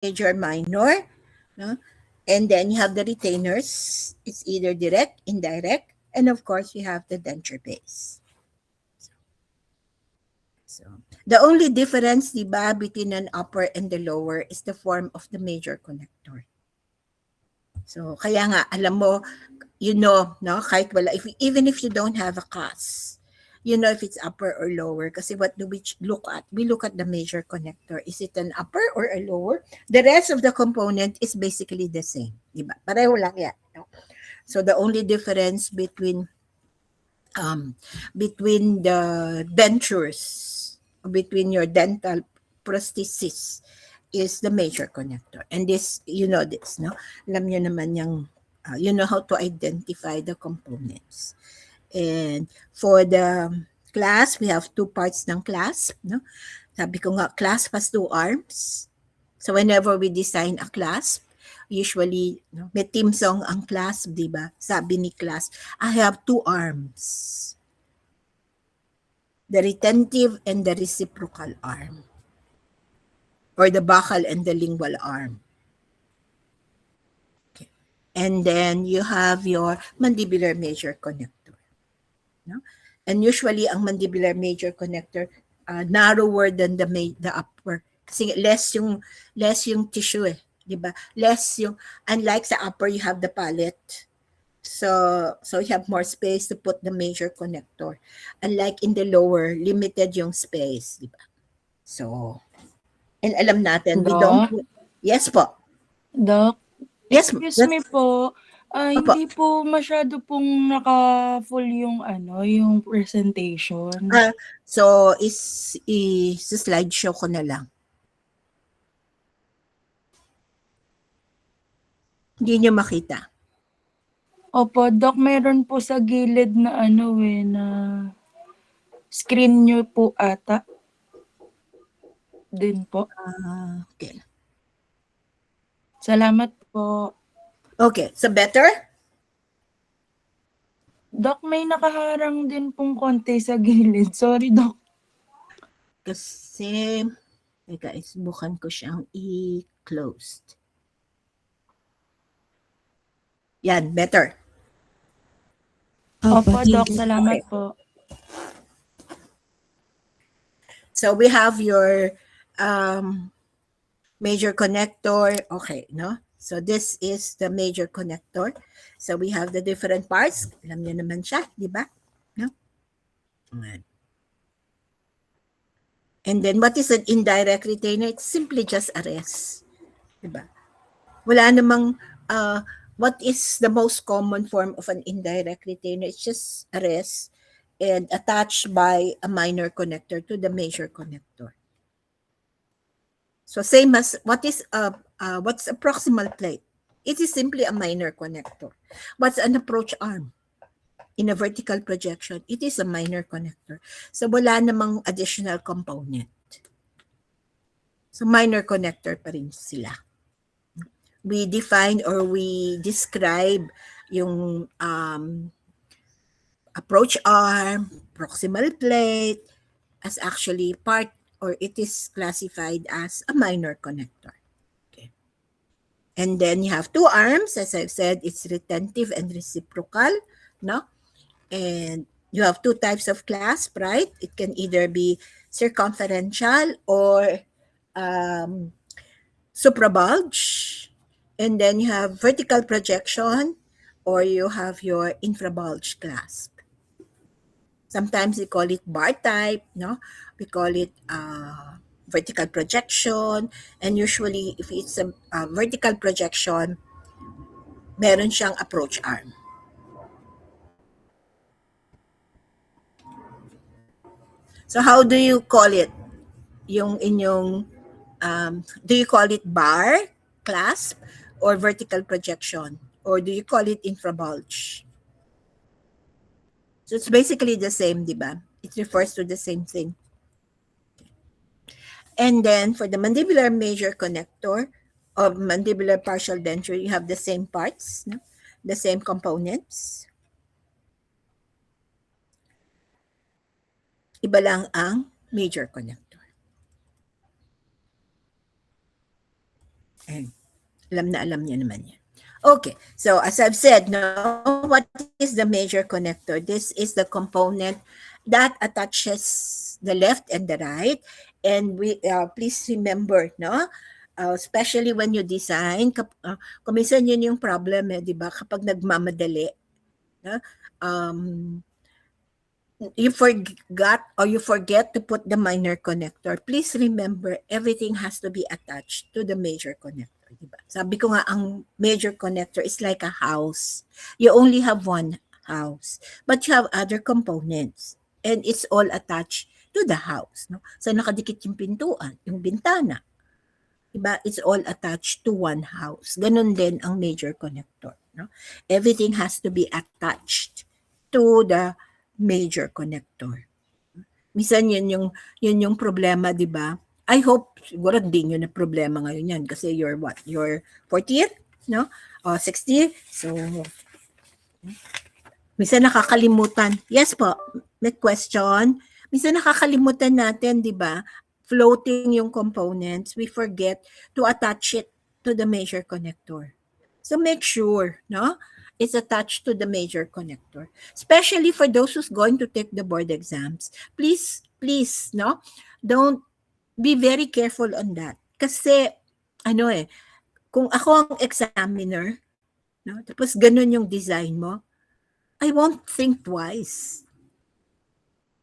major, minor, no? And then you have the retainers. It's either direct, indirect, and of course you have the denture base. So the only difference, diba, between an upper and the lower is the form of the major connector. So kaya nga, alam mo, you know, no, kahit wala, even if you don't have a class, you know if it's upper or lower. Kasi what do we look at? We look at the major connector. Is it an upper or a lower? The rest of the component is basically the same. Diba? Pareho lang yan. No? So the only difference between the dentures, between your dental prosthesis, is the major connector. And this, you know this, no? Alam nyo naman yung, you know how to identify the components. And for the clasp, we have two parts ng clasp, no? Sabi ko nga, clasp has two arms. So whenever we design a clasp, usually, no, may team song ang clasp, di ba? Sabi ni clasp, I have two arms. The retentive and the reciprocal arm. Or the buccal and the lingual arm. Okay. And then you have your mandibular major connector. No? And usually, ang mandibular major connector, narrower than the upper. Kasi less yung tissue eh. Diba? Less yung, unlike sa upper, you have the palate. So you have more space to put the major connector. Unlike in the lower, limited yung space. Diba? So, and alam natin, we don't... Doc? Yes po. Doc? Yes, Excuse me po. Opo. Hindi po masyado pong naka-full yung yung presentation. So, slideshow ko na lang. Hindi nyo makita. Opo, Doc, meron po sa gilid na na screen nyo po ata. Din po. Okay. Salamat po. Okay, so better? Doc, may nakaharang din pong konti sa gilid. Sorry, Doc. Kasi, teka, subukan ko siyang i-closed. Yan, better. Opo, Doc, salamat po. So we have your major connector. Okay, no? So this is the major connector. So we have the different parts. Alam niyo naman siya, di ba? No? And then what is an indirect retainer? It's simply just a rest. Diba? Wala namang, what is the most common form of an indirect retainer? It's just a rest and attached by a minor connector to the major connector. So same as, what's a proximal plate? It is simply a minor connector. What's an approach arm? In a vertical projection, it is a minor connector. So wala namang additional component. So minor connector pa rin sila. We define or we describe yung approach arm, proximal plate as actually part, or it is classified as a minor connector. Okay. And then you have two arms, as I've said, it's retentive and reciprocal, no? And you have two types of clasp, right? It can either be circumferential or suprabulge. And then you have vertical projection, or you have your infrabulge clasp. Sometimes we call it bar type, no? We call it vertical projection. And usually, if it's a vertical projection, meron siyang approach arm. So how do you call it? Yung inyong, do you call it bar, clasp, or vertical projection? Or do you call it infrabulge? So it's basically the same, di ba? It refers to the same thing. And then for the mandibular major connector of mandibular partial denture, you have the same parts, no? The same components. Iba lang ang major connector. Alam niya naman yan. Okay, so as I've said, no, what is the major connector? This is the component that attaches the left and the right. And we please remember, no, especially when you design, kuminsan yun yung problem, di ba? Kapag nagmamadali, no? You forgot or you forget to put the minor connector. Please remember, everything has to be attached to the major connector. Diba? Sabi ko nga, ang major connector is like a house. You only have one house, but you have other components, and it's all attached to the house. No? So nakadikit yung pintuan, yung bintana. Diba? It's all attached to one house. Ganun din ang major connector. No? Everything has to be attached to the major connector. Minsan yun yung problema, di ba? I hope siguro hindi nyo na problema ngayon yan kasi you're what? You're 4th year? No? O 6th year? So, minsan nakakalimutan. Yes po, may question. Minsan nakakalimutan natin, di ba? Floating yung components, we forget to attach it to the major connector. So make sure, no? It's attached to the major connector. Especially for those who's going to take the board exams. Please, no? Don't be very careful on that. Kasi, kung ako ang examiner, no? Tapos ganun yung design mo, I won't think twice.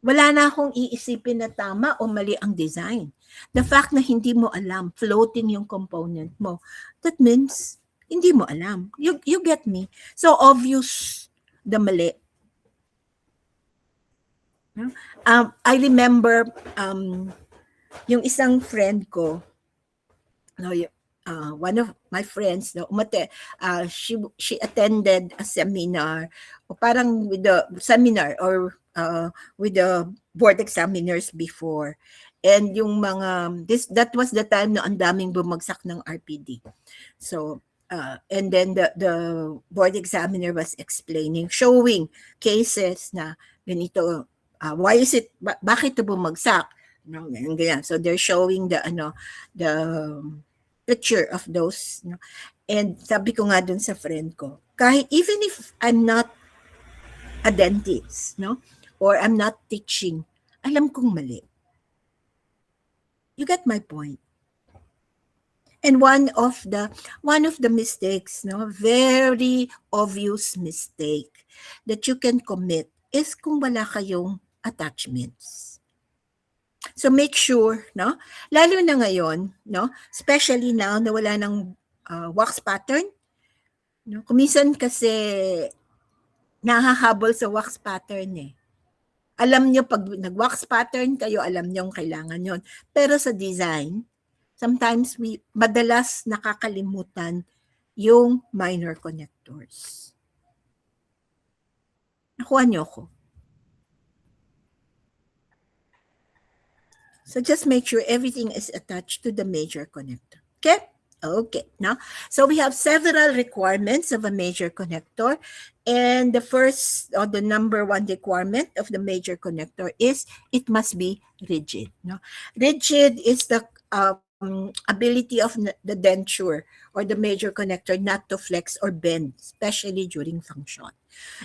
Wala na akong iisipin na tama o mali ang design. The fact na hindi mo alam, floating yung component mo, that means hindi mo alam. You get me? So obvious the mali. I remember yung isang friend ko, no, one of my friends, no, she attended a seminar, o parang with the seminar or with the board examiners before. And yung that was the time na ang daming bumagsak ng RPD. So, and then the board examiner was explaining, showing cases na ganito, why is it, bakit ito bumagsak? No, ganyan. So they're showing the picture of those. No? And sabi ko nga dun sa friend ko, kahit even if I'm not a dentist, no, or I'm not teaching, alam kong mali. You get my point? And one of the mistakes, no, very obvious mistake that you can commit is kung wala kayong attachments. So make sure, no, lalo na ngayon, no, especially now na wala ng wax pattern, no, kuminsan kasi nahahabol sa wax pattern eh. Alam nyo, pag nag-wax pattern kayo, alam nyo kailangan yon. Pero sa design, sometimes madalas nakakalimutan yung minor connectors. Nakuha nyo ko. So just make sure everything is attached to the major connector. Okay? Okay. Now, so we have several requirements of a major connector. And the first, or the number one requirement of the major connector is it must be rigid. No? Rigid is the ability of the denture or the major connector not to flex or bend, especially during function.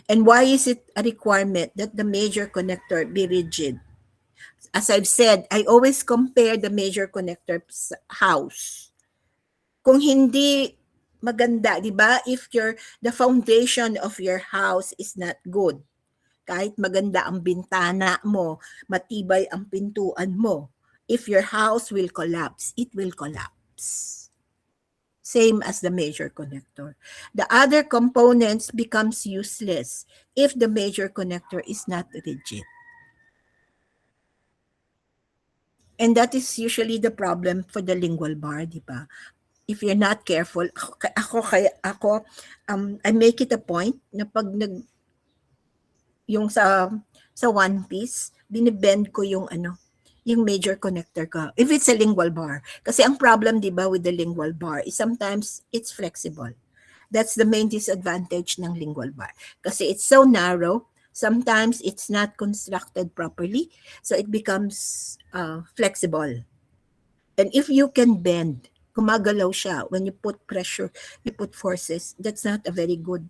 And why is it a requirement that the major connector be rigid? As I've said, I always compare the major connector's house. Kung hindi maganda, di ba? If the foundation of your house is not good, kahit maganda ang bintana mo, matibay ang pintuan mo, if your house will collapse, it will collapse. Same as the major connector. The other components becomes useless if the major connector is not rigid. And that is usually the problem for the lingual bar, di ba? If you're not careful, I make it a point na pag yung sa one piece, binibend ko yung major connector ko. If it's a lingual bar. Kasi ang problem, di ba, with the lingual bar is sometimes it's flexible. That's the main disadvantage ng lingual bar. Kasi it's so narrow, sometimes it's not constructed properly, so it becomes flexible. And if you can bend, gumagalaw siya, when you put pressure, you put forces, that's not a very good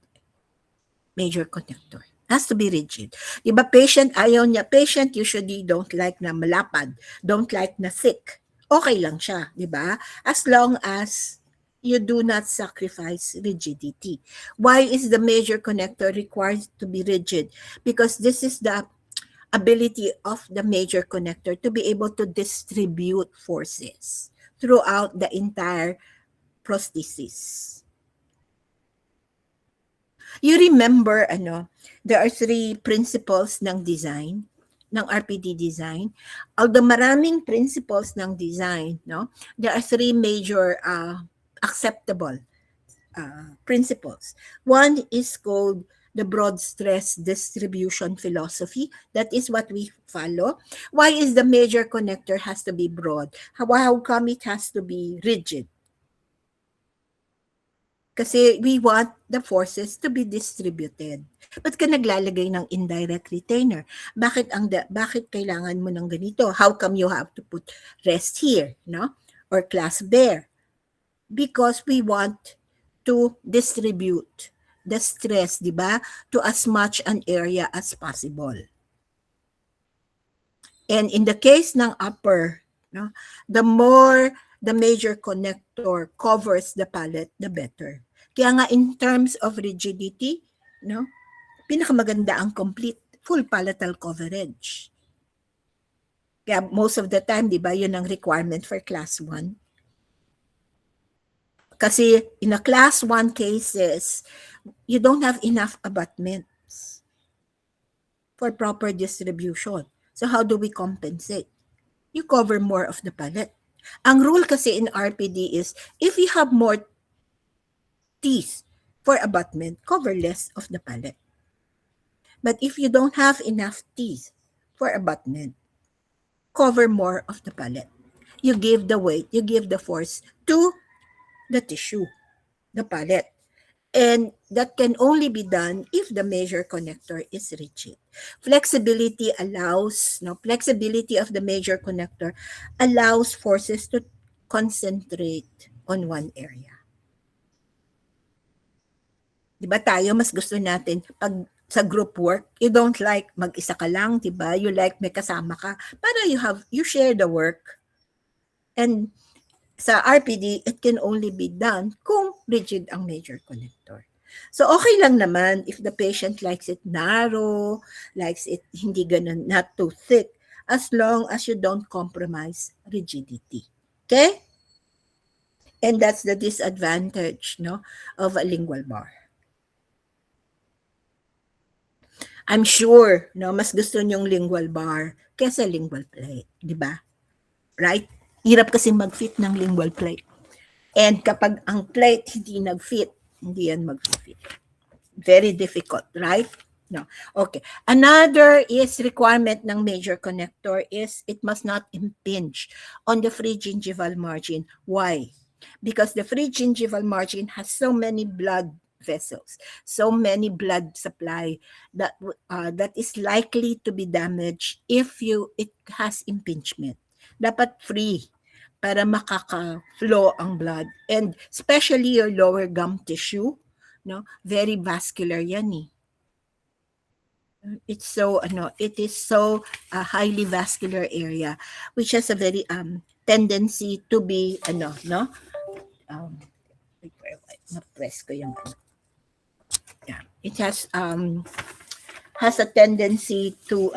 major connector. Has to be rigid. Diba patient, ayaw niya. Patient usually don't like na malapad, don't like na thick. Okay lang siya, diba? As long as you do not sacrifice rigidity. Why is the major connector required to be rigid? Because this is the ability of the major connector to be able to distribute forces throughout the entire prosthesis. You remember, there are 3 principles ng design, ng RPD design. Although maraming principles ng design, no, there are 3 major acceptable principles. One is called the broad stress distribution philosophy. That is what we follow. Why is the major connector has to be broad? How come it has to be rigid? Kasi we want the forces to be distributed. Ba't ka naglalagay ng indirect retainer? Bakit kailangan mo ng ganito? How come you have to put rest here, no? Or clasp there? Because we want to distribute the stress, di ba? To as much an area as possible. And in the case ng upper, no, the more the major connector covers the palate, the better. Kaya nga in terms of rigidity, no, pinakamaganda ang complete full palatal coverage. Kaya most of the time, di ba, yun ang requirement for class 1. Kasi in a class 1 cases, you don't have enough abutments for proper distribution. So how do we compensate? You cover more of the palate. Ang rule kasi in RPD is, if you have more teeth for abutment, cover less of the palate. But if you don't have enough teeth for abutment, cover more of the palate. You give the weight, you give the force to the tissue, the palate. And that can only be done if the major connector is rigid. Flexibility flexibility of the major connector allows forces to concentrate on one area. Diba tayo, mas gusto natin, pag sa group work, you don't like mag-isa ka lang, diba? You like may kasama ka, para you share the work. And sa RPD, it can only be done kung rigid ang major connector. So, okay lang naman if the patient likes it narrow, likes it hindi ganun, not too thick, as long as you don't compromise rigidity. Okay? And that's the disadvantage, no, of a lingual bar. I'm sure, no, mas gusto niyong lingual bar kaysa lingual plate, di ba? Right? Hirap kasi mag-fit ng lingual plate. And kapag ang plate hindi nag-fit, hindi yan mag-fit. Very difficult, right? No. Okay. Another is requirement ng major connector is it must not impinge on the free gingival margin. Why? Because the free gingival margin has so many blood vessels, so many blood supply that is likely to be damaged if it has impingement. Dapat free para makaka-flow ang blood. And especially your lower gum tissue, no, very vascular yan eh. It is so highly vascular area, which has a very tendency to be na-press ko yung yeah, it has a tendency to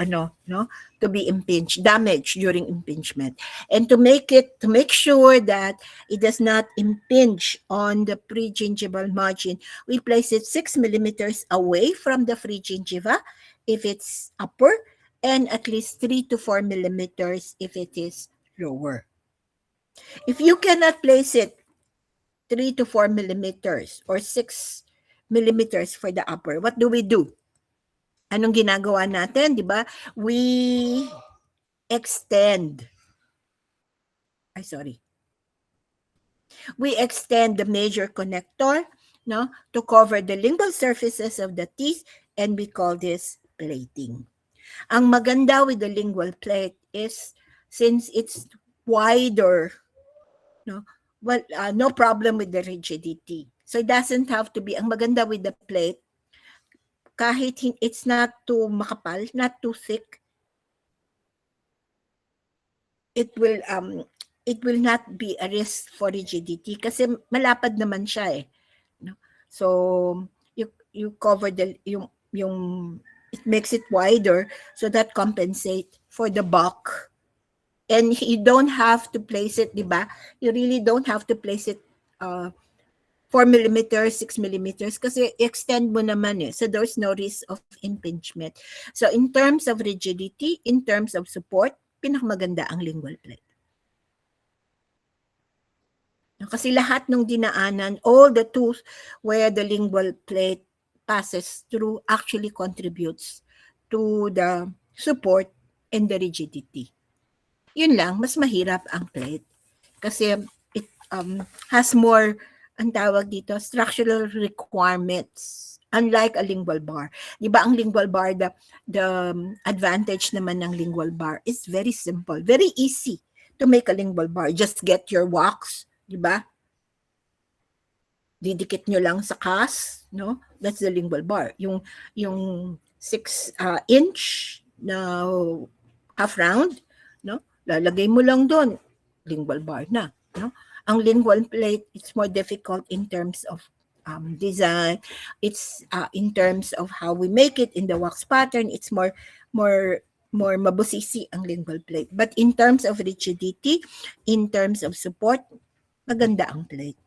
to be impinged, damaged during impingement. And to make sure that it does not impinge on the pre-gingival margin, we place it 6 millimeters away from the free gingiva if it's upper, and at least 3 to 4 millimeters if it is lower. If you cannot place it 3 to 4 millimeters or 6 millimeters for the upper, what do? Anong ginagawa natin, di ba? We extend the major connector, no, to cover the lingual surfaces of the teeth, and we call this plating. Ang maganda with the lingual plate is, since it's wider, no, well, no problem with the rigidity. So it doesn't have to be, ang maganda with the plate, kahit it's not too makapal, not too thick, it will not be a risk for rigidity kasi malapad naman siya eh. No? So you cover yung it makes it wider so that compensate for the bulk. And you don't have to place it, di ba? You really don't have to place it 4 millimeters, 6 millimeters kasi extend mo naman eh. So there's no risk of impingement. So in terms of rigidity, in terms of support, pinakamaganda ang lingual plate. Kasi lahat ng dinaanan, all the tools where the lingual plate passes through actually contributes to the support and the rigidity. Yun lang, mas mahirap ang plate kasi it has more, ang tawag dito, structural requirements, unlike a lingual bar. Di ba ang lingual bar, the advantage naman ng lingual bar is very simple, very easy to make a lingual bar. Just get your wax, di ba? Didikit nyo lang sa cast, no? That's the lingual bar. Yung 6 inch na half round, no? Lalagay mo lang doon, lingual bar na, no? Ang lingual plate, it's more difficult in terms of design. It's in terms of how we make it in the wax pattern. It's more mabusisi ang lingual plate. But in terms of rigidity, in terms of support, maganda ang plate.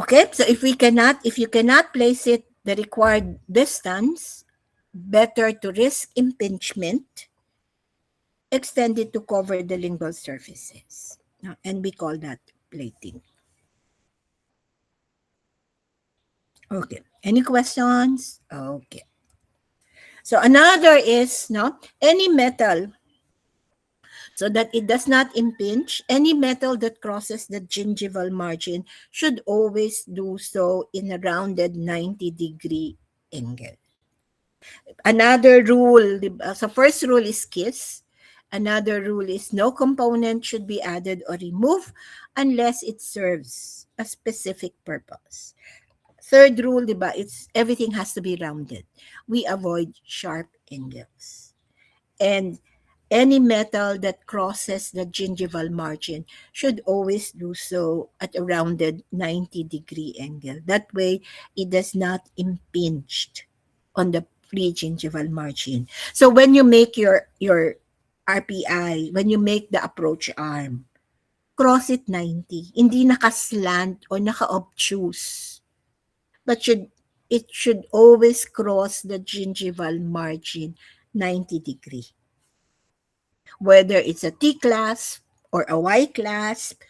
Okay, so if you cannot place it the required distance, better to risk impingement, extend it to cover the lingual surfaces. And we call that plating. Okay, any questions? Okay. So another is, any metal, so that it does not impinge, any metal that crosses the gingival margin should always do so in a rounded 90-degree angle. Another rule, so first rule is KISS. Another rule is no component should be added or removed unless it serves a specific purpose. Third rule, it's everything has to be rounded. We avoid sharp angles. And any metal that crosses the gingival margin should always do so at a rounded 90-degree angle. That way, it does not impinge on the pre-gingival margin. So when you make your RPI, when you make the approach arm, cross it 90. Hindi nakaslant or naka-obtuse. But it should always cross the gingival margin 90 degree. Whether it's a T-clasp or a Y-clasp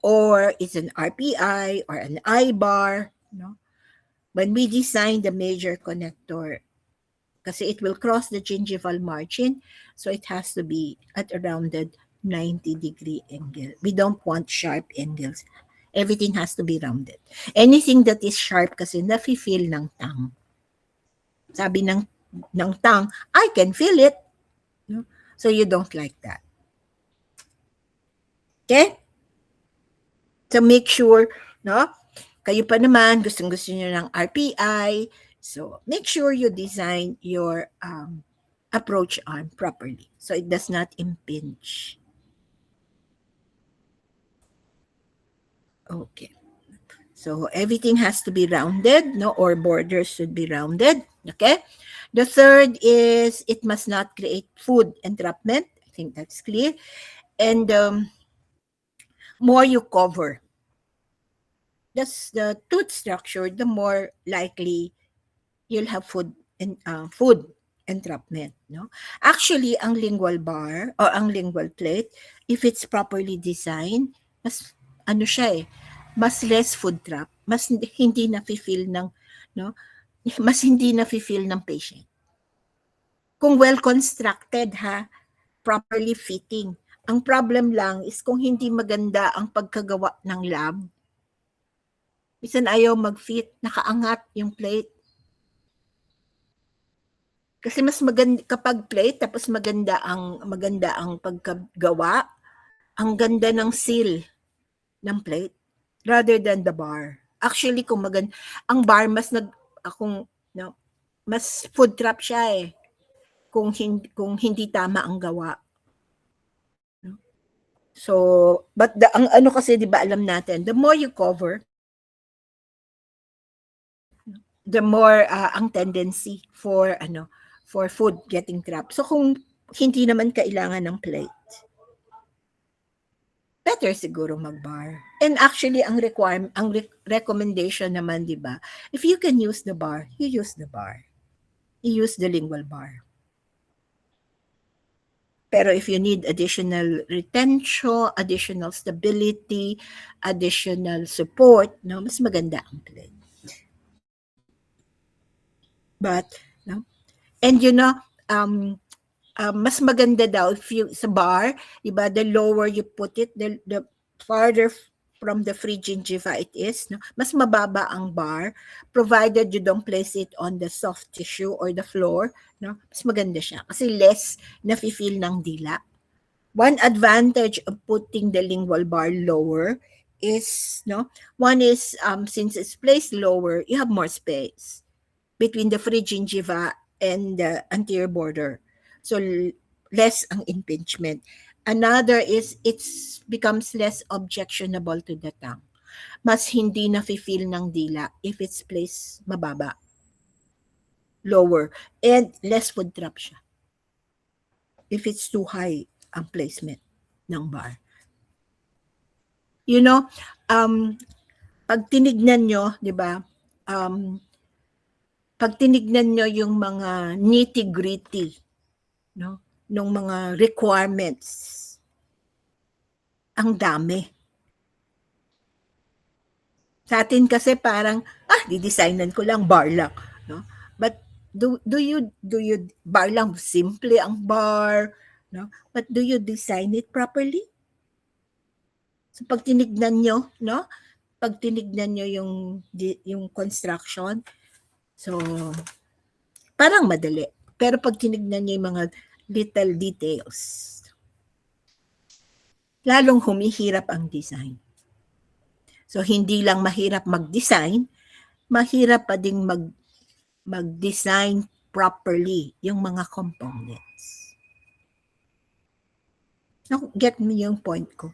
or it's an RPI or an I-bar, when we design the major connector, kasi it will cross the gingival margin, so it has to be at a rounded 90-degree angle. We don't want sharp angles. Everything has to be rounded. Anything that is sharp kasi nafe-feel ng tongue. Sabi ng tongue, I can feel it. So you don't like that. Okay? So make sure, kayo pa naman, gustong-gusto nyo ng RPI. So make sure you design your approach arm properly so it does not impinge. Okay. So everything has to be rounded, or borders should be rounded. Okay. The third is it must not create food entrapment. I think that's clear. And more you cover, that's the tooth structure, the more likely you'll have food entrapment. Actually, ang lingual bar or ang lingual plate, if it's properly designed, mas mas less food trap, mas hindi na-feel ng mas hindi na-feel ng patient. Kung well constructed properly fitting. Ang problem lang is kung hindi maganda ang pagkagawa ng lab. Minsan ayaw mag-fit, nakaangat yung plate. Kasi mas maganda kapag plate tapos maganda ang pagkagawa, ang ganda ng seal ng plate rather than the bar. Actually, kung ang bar mas mas food trap siya eh. Kung hindi tama ang gawa. So, but ang ano kasi 'di ba alam natin, the more you cover, the more ang tendency for food getting trapped. So kung hindi naman kailangan ng plate, better siguro mag-bar. And actually ang recommendation naman 'di ba, if you can use the bar, you use the bar. You use the lingual bar. Pero if you need additional retention, additional stability, additional support, no, mas maganda ang plate. But, no? And mas maganda daw if you, sa bar, diba, the lower you put it, the farther from the free gingiva it is, no? Mas mababa ang bar, provided you don't place it on the soft tissue or the floor, no? Mas maganda siya kasi less nafe-feel ng dila. One advantage of putting the lingual bar lower is, no, one is since it's placed lower, you have more space between the free gingiva and the anterior border. So less ang impingement. Another is it becomes less objectionable to the tongue. Mas hindi nafe-feel ng dila if it's placed mababa, lower, and less food trap siya if it's too high ang placement ng bar. You know, pag tinignan nyo, di ba, pag tinignan nyo yung mga nitty-gritty, no, nung mga requirements, ang dami. Sa atin kasi parang, di-designan ko lang, bar lang. No? But do you bar lang, simple ang bar, no? But do you design it properly? So pag tinignan nyo, no? Pag tinignan nyo yung construction, so parang madali. Pero pag tinignan nyo yung mga little details, lalong humihirap ang design. So hindi lang mahirap mag-design, mahirap pa ding mag-design properly yung mga components. Now, get me yung point ko.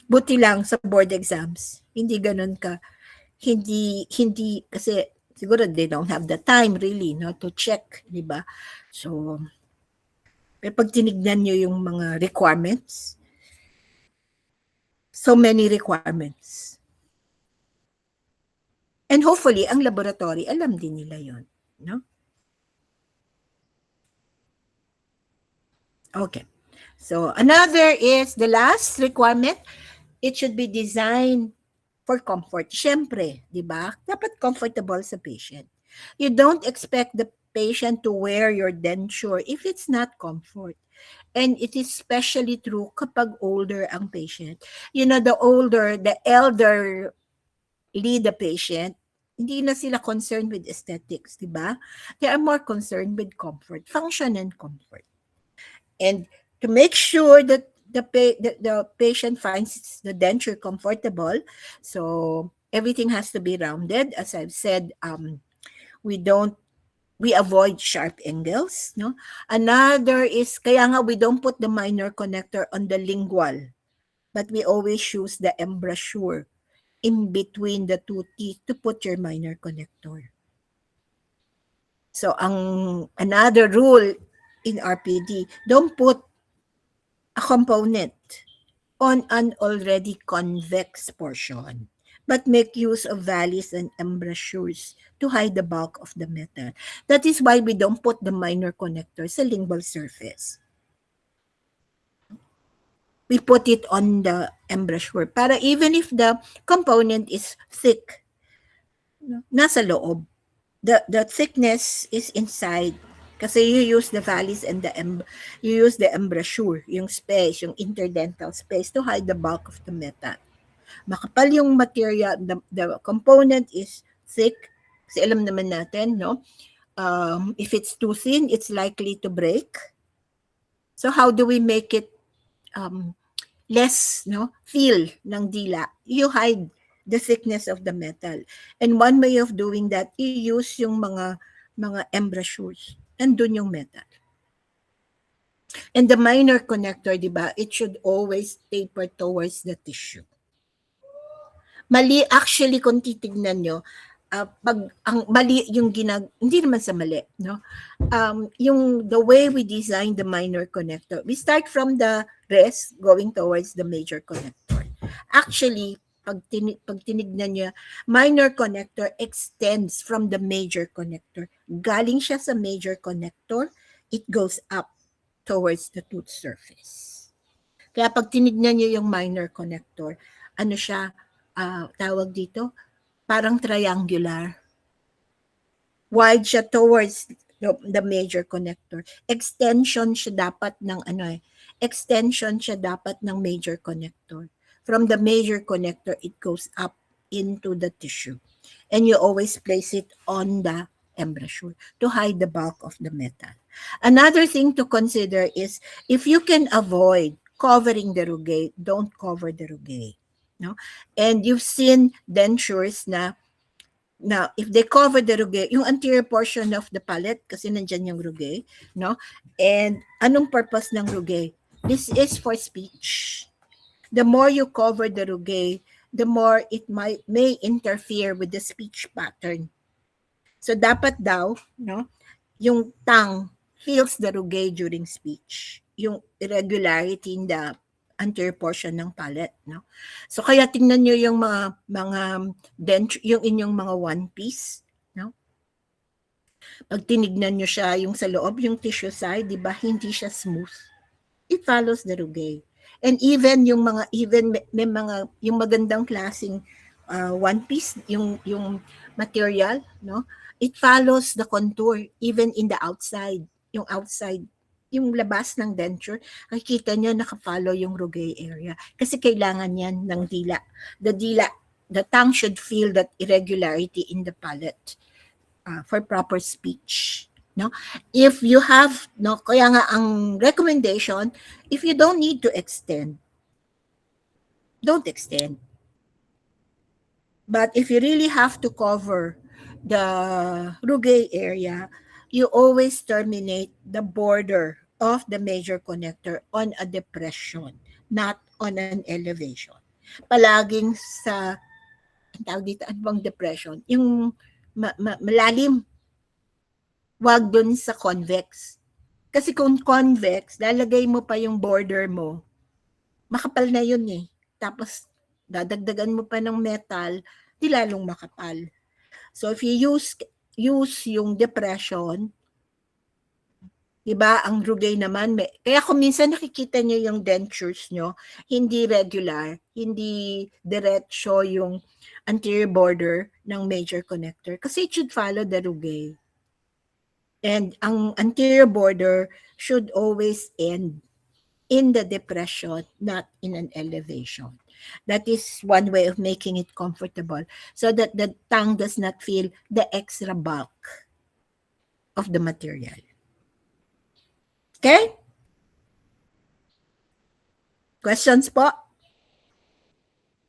Buti lang sa board exams, hindi ganun ka, hindi kasi siguro they don't have the time really, no, to check, di ba? So, pag tinignan nyo yung mga requirements, so many requirements. And hopefully, ang laboratory, alam din nila yon, no? Okay. So, another is the last requirement, it should be designed for comfort. Siyempre, di ba? Dapat comfortable sa patient. You don't expect the patient to wear your denture if it's not comfort. And it is especially true kapag older ang patient. You know, the elderly the patient, hindi na sila concerned with aesthetics, di ba? They are more concerned with comfort, function and comfort. And to make sure that the patient finds the denture comfortable, so everything has to be rounded. As I've said, we avoid sharp angles, no? Another is, kaya nga we don't put the minor connector on the lingual, but we always use the embrasure in between the two teeth to put your minor connector. So, another rule in RPD, don't put a component on an already convex portion, but make use of valleys and embrasures to hide the bulk of the metal. That is why we don't put the minor connector sa lingual surface. We put it on the embrasure para even if the component is thick, nasa loob. The thickness is inside kasi you use the valleys and you use the embrasure, yung space, yung interdental space to hide the bulk of the metal. Makapal yung material, the component is thick, kasi alam naman natin, no? If it's too thin, it's likely to break. So how do we make it less feel ng dila, you hide the thickness of the metal. And one way of doing that, you use yung mga embrasures. Nandun yung metal. And the minor connector, di ba, it should always taper towards the tissue. Mali actually kung titignan nyo, pag ang mali yung hindi naman sa mali, yung the way we design the minor connector, we start from the rest going towards the major connector. Actually, pag tinignan nyo, minor connector extends from the major connector. Galing siya sa major connector, it goes up towards the tooth surface. Kaya pag tinignan nyo yung minor connector, ano siya, tawag dito, parang triangular. Wide siya towards the major connector. Extension siya dapat ng extension siya dapat ng major connector. From the major connector, it goes up into the tissue. And you always place it on the embrasure to hide the bulk of the metal. Another thing to consider is if you can avoid covering the rugae, don't cover the rugae. No? And you've seen dentures na if they cover the rugae, yung anterior portion of the palate, kasi nandyan yung rugae, no? And anong purpose ng rugae? This is for speech. The more you cover the rugae, the more it may interfere with the speech pattern. So dapat daw, yung tongue feels the rugae during speech. Yung irregularity in the anterior portion ng palate, So kaya tingnan niyo yung mga yung inyong mga one piece, Pag tinignan niyo siya yung sa loob, yung tissue side, di ba, hindi siya smooth. It follows the rugae. And even yung may mga yung magandang klaseng one piece, yung material, it follows the contour even in the outside, yung outside, yung labas ng denture, nakikita niyo naka-follow yung rugae area. Kasi kailangan yan ng dila. The tongue should feel that irregularity in the palate for proper speech. If you have, kaya nga ang recommendation, if you don't need to extend, don't extend. But if you really have to cover the rugae area, you always terminate the border of the major connector on a depression, not on an elevation. Palaging sa, tawag dito, ano bang depression? Yung malalim. Wag dun sa convex. Kasi kung convex, lalagay mo pa yung border mo, makapal na yun eh. Tapos, dadagdagan mo pa ng metal, di lalong makapal. So, if you use yung depression, diba, ang rugae naman, kaya kung minsan nakikita nyo yung dentures nyo, hindi regular, hindi diretso yung anterior border ng major connector. Kasi it should follow the rugae. And ang anterior border should always end in the depression, not in an elevation. That is one way of making it comfortable so that the tongue does not feel the extra bulk of the material. Okay? Questions po?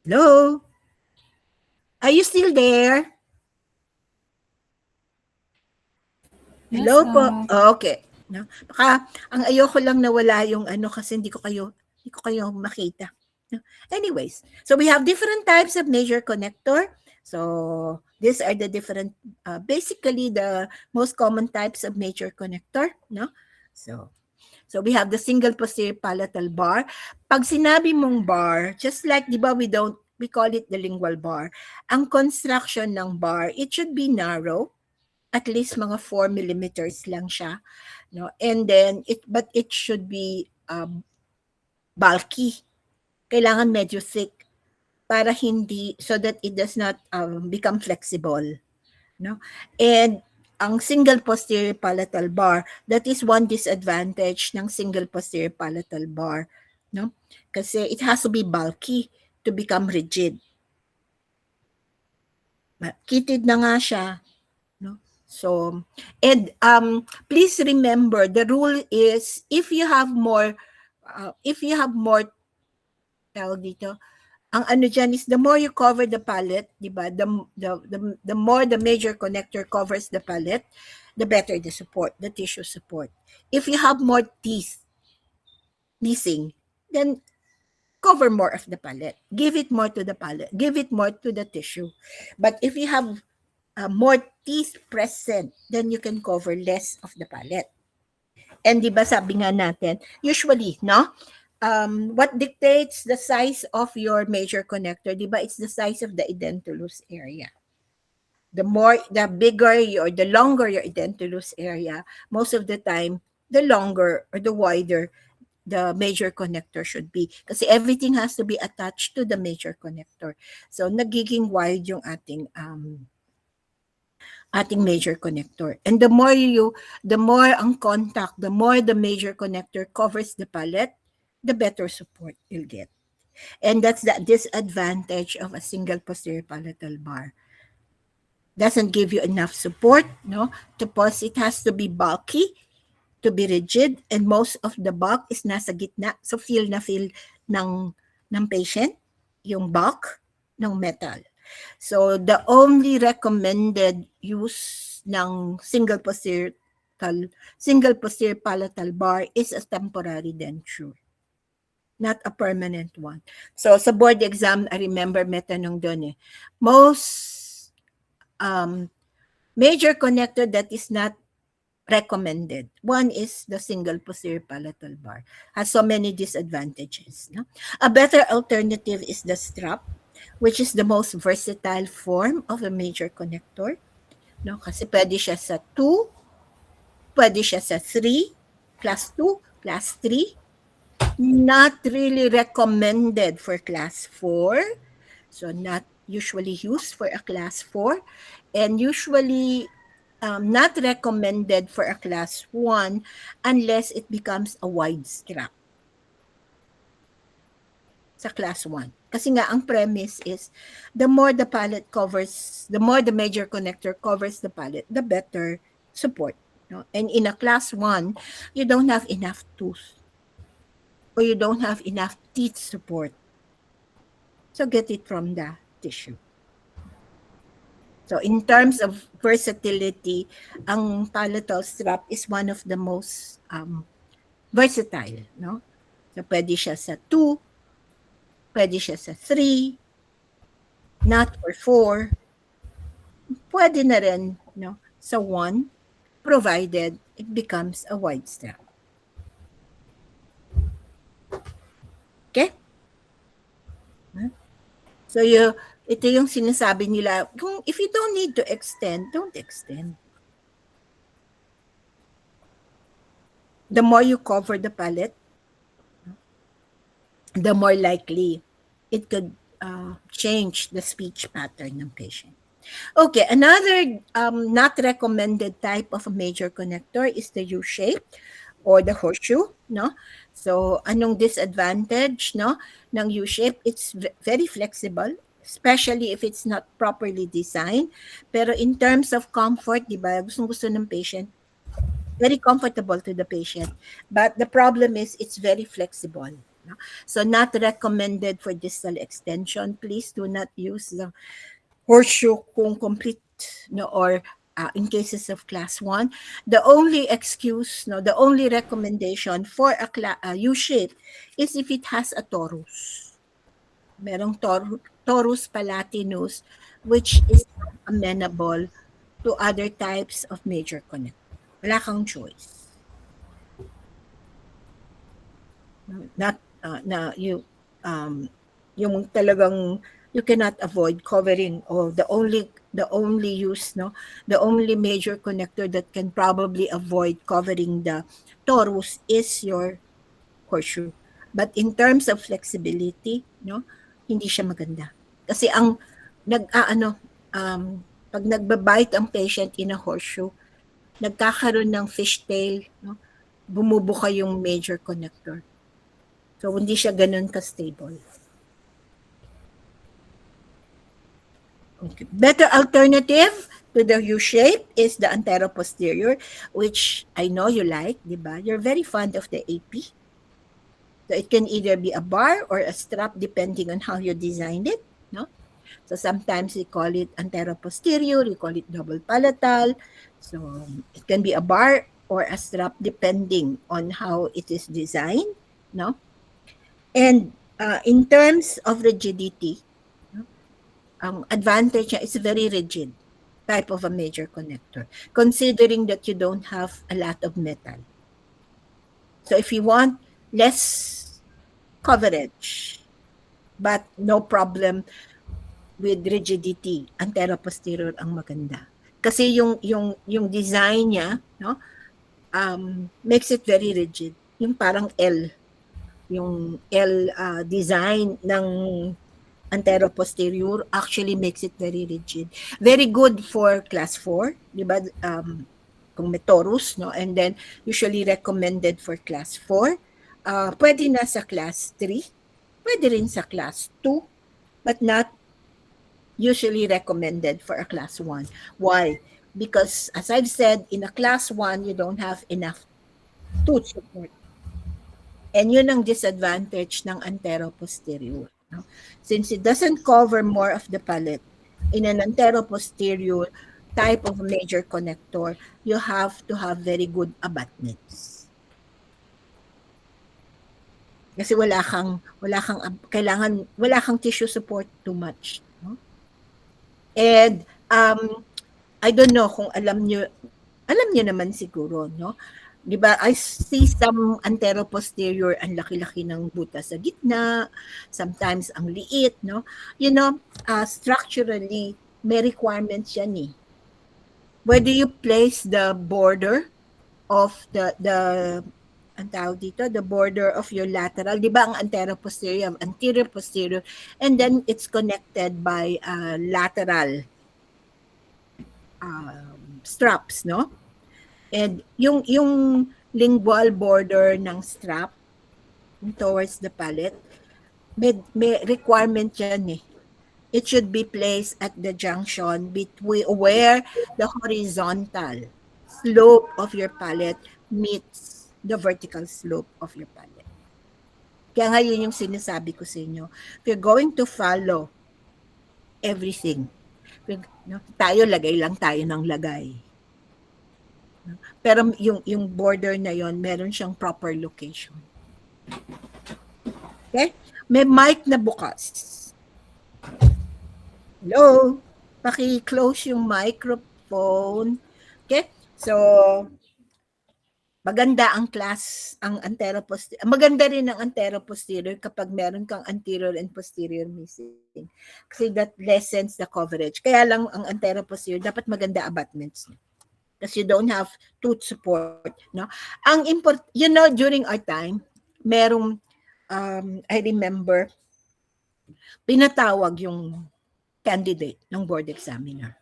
Hello? Are you still there? Hello po? Oh, okay. Baka ang ayoko lang nawala yung kasi hindi ko kayo makita. Anyways, so we have different types of major connector. So these are the different, basically the most common types of major connector, So we have the single posterior palatal bar. Pag sinabi mong bar, just like, di ba, we call it the lingual bar. Ang construction ng bar, it should be narrow, at least mga 4 millimeters lang siya, And then but it should be bulky. Kailangan medyo thick para hindi, so that it does not become flexible, And ang single posterior palatal bar, that is one disadvantage ng single posterior palatal bar, Kasi it has to be bulky to become rigid. Kitid na nga siya, So, and please remember, the rule is if you have more if you have more, tawag dito, ang ano dyan is the more you cover the palate, di ba? The more the major connector covers the palate, the better the support, the tissue support. If you have more teeth missing, then cover more of the palate. Give it more to the palate. Give it more to the tissue. But if you have more teeth present, then you can cover less of the palate. And di ba sabi nga natin, usually, no? What dictates the size of your major connector, di ba? It's the size of the edentulous area. The bigger or the longer your edentulous area, most of the time, the longer or the wider the major connector should be. Kasi everything has to be attached to the major connector. So, nagiging wide yung ating major connector. And the more ang contact, the more the major connector covers the palate, the better support you'll get. And that's the disadvantage of a single posterior palatal bar. Doesn't give you enough support, no? Tapos it has to be bulky, to be rigid, and most of the bulk is nasa gitna. So feel ng patient yung bulk ng metal. So the only recommended use ng single posterior palatal bar is a temporary denture, not a permanent one. So sa board exam, I remember may tanong doon most major connector that is not recommended. One is the single posterior palatal bar. Has so many disadvantages. No? A better alternative is the strap, which is the most versatile form of a major connector. No? Kasi pwede siya sa 2, pwede siya sa 3, class 2, class 3. Not really recommended for class 4. So not usually used for a class 4, and usually not recommended for a class 1 unless it becomes a wide strap sa class 1. Kasi nga ang premise is the more the palate covers, the more the major connector covers the palate, the better support. No? And in a class 1, you don't have enough tooth or you don't have enough teeth support. So get it from the tissue. So in terms of versatility, ang palatal strap is one of the most versatile. No? So pwede siya sa 2, pwede siya sa 3, not for 4, pwede na rin no, sa 1, provided it becomes a wide strap. Okay? So ito yung sinasabi nila, if you don't need to extend, don't extend. The more you cover the palate, the more likely it could change the speech pattern ng patient. Okay, another not recommended type of a major connector is the U-shape or the horseshoe, no? So, anong disadvantage, no, ng U-shape? It's very flexible, especially if it's not properly designed. Pero in terms of comfort, di ba, gustong-gusto ng patient, very comfortable to the patient. But the problem is it's very flexible. No? So, not recommended for distal extension. Please do not use the horseshoe kung complete, no, or in cases of class 1, the only excuse, no, the only recommendation for a U-shape is if it has a torus. Merong torus palatinus, which is amenable to other types of major connector. Wala kang choice. Not yung talagang you cannot avoid covering, or the only use, no, the only major connector that can probably avoid covering the torus is your horseshoe. But in terms of flexibility, no, hindi siya maganda. Kasi ang pag nagbabite ang patient in a horseshoe, nagkakaroon ng fishtail, no, bumubuka yung major connector. So hindi siya ganun ka-stable. Okay. Better alternative to the U-shape is the anteroposterior, which I know you like, di ba? You're very fond of the AP. So it can either be a bar or a strap depending on how you designed it, no? So sometimes we call it antero-posterior, we call it double palatal. So it can be a bar or a strap depending on how it is designed, no? And in terms of rigidity, no, ang advantage niya is very rigid type of a major connector, considering that you don't have a lot of metal. So if you want less coverage, but no problem with rigidity, antero-posterior ang maganda. Kasi yung design niya, no, makes it very rigid. Yung parang L, yung L design ng antero-posterior actually makes it very rigid. Very good for class 4, di ba? Kung may torus, no? And then usually recommended for class 4. Pwede na sa class 3, pwede rin sa class 2, but not usually recommended for a class 1. Why? Because as I've said, in a class 1, you don't have enough tooth support. And yun ang disadvantage ng antero-posterior. No? Since it doesn't cover more of the palate, in an antero-posterior type of major connector, you have to have very good abutments. Kasi wala kang tissue support too much. No? And I don't know kung alam nyo naman siguro, no? Di ba, I see some antero-posterior, ang laki-laki ng butas sa gitna, sometimes ang liit, no? You know, structurally, may requirements yan eh. Where do you place the border of the ang tawag dito, the border of your lateral, di ba ang antero-posterior, anterior-posterior, and then it's connected by lateral straps, no? And yung lingual border ng strap towards the palate, may requirement yan eh. It should be placed at the junction between where the horizontal slope of your palate meets the vertical slope of your palate. Kaya nga yun yung sinasabi ko sa inyo. If you're going to follow everything, tayo lagay lang tayo ng lagay. Pero yung border na yon, meron siyang proper location. Okay? May mic na bukas. Hello? Paki-close yung microphone. Okay? So, maganda ang class, ang antero-posterior. Maganda rin ang antero-posterior kapag meron kang anterior and posterior missing. Kasi that lessens the coverage. Kaya lang ang antero-posterior, dapat maganda abutments. Because you don't have tooth support, no? Ang during our time, merong I remember pinatawag yung candidate ng board examiner.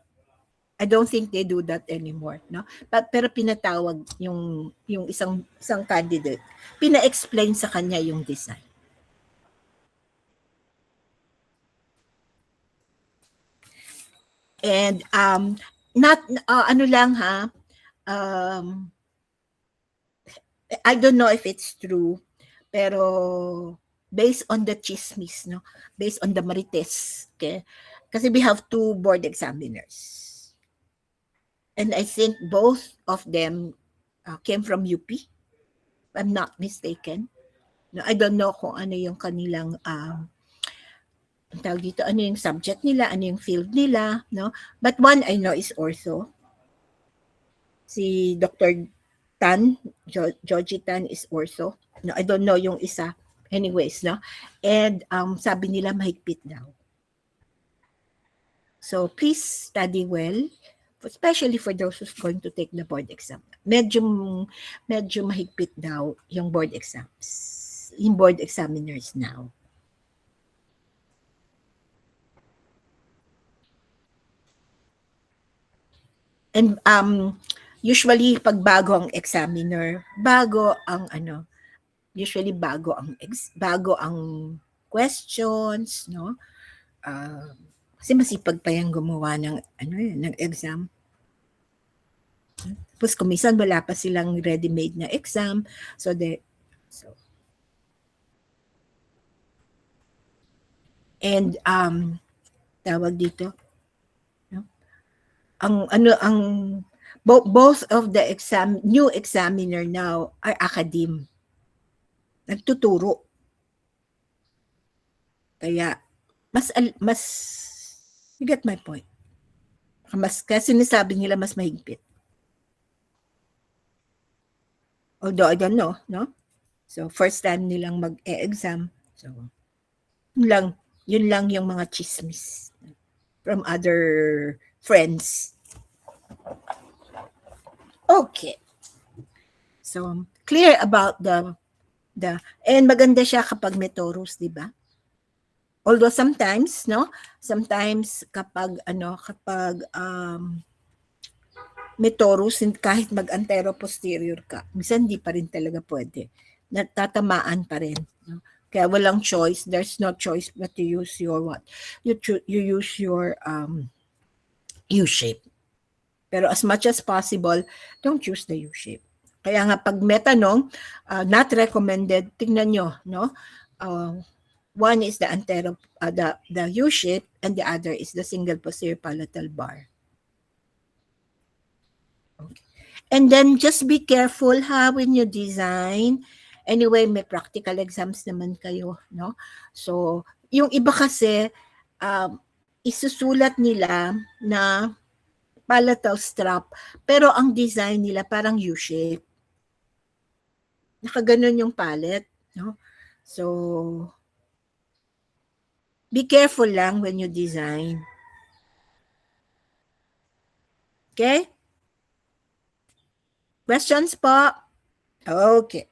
I don't think they do that anymore, no? Pero pinatawag yung isang candidate. Pina-explain sa kanya yung design. And not ano lang ha, I don't know if it's true, pero based on the chismis, no, based on the marites, okay, kasi we have 2 board examiners, and I think both of them came from UP, if I'm not mistaken. No, I don't know kung ano yung kanilang tawag dito, ano yung subject nila, ano yung field nila, no? But one I know is ortho. Si Dr. Tan, Georgie Tan is ortho. No, I don't know yung isa. Anyways, no? And sabi nila mahigpit daw. So please study well, especially for those who's going to take the board exam. Medyo mahigpit daw yung board exams. Yung board examiners now. And usually pag bago ang examiner, bago ang questions, no? Kasi masipag pa yung gumawa ng ng exam. Tapos kumisan wala pa silang ready-made na exam, so And tawag dito, no? Both of the new examiner now are academe. Nagtuturo. Kaya mas you get my point. Kasi sinasabi nila mas mahigpit. Although I don't know, no? So first time nilang mag-e-exam. So yun lang yung mga chismis from other friends. Okay. So clear about the and maganda siya kapag may torus, di ba? Although sometimes, no? Sometimes kapag may torus, kahit mag-antero-posterior ka, minsan hindi pa rin talaga pwede. Natatamaan pa rin. No? Kaya walang choice. There's no choice but to use your what? You use your U-shape. Pero as much as possible, don't use the U-shape. Kaya nga pag may tanong, not recommended, tingnan nyo, no? One is the the U-shape, and the other is the single posterior palatal bar. Okay. And then just be careful when you design. Anyway, may practical exams naman kayo, no? So, yung iba kasi, isusulat nila na palatal strap, pero ang design nila parang U-shape. Nakaganon yung palette, no? So, be careful lang when you design. Okay? Questions po? Okay.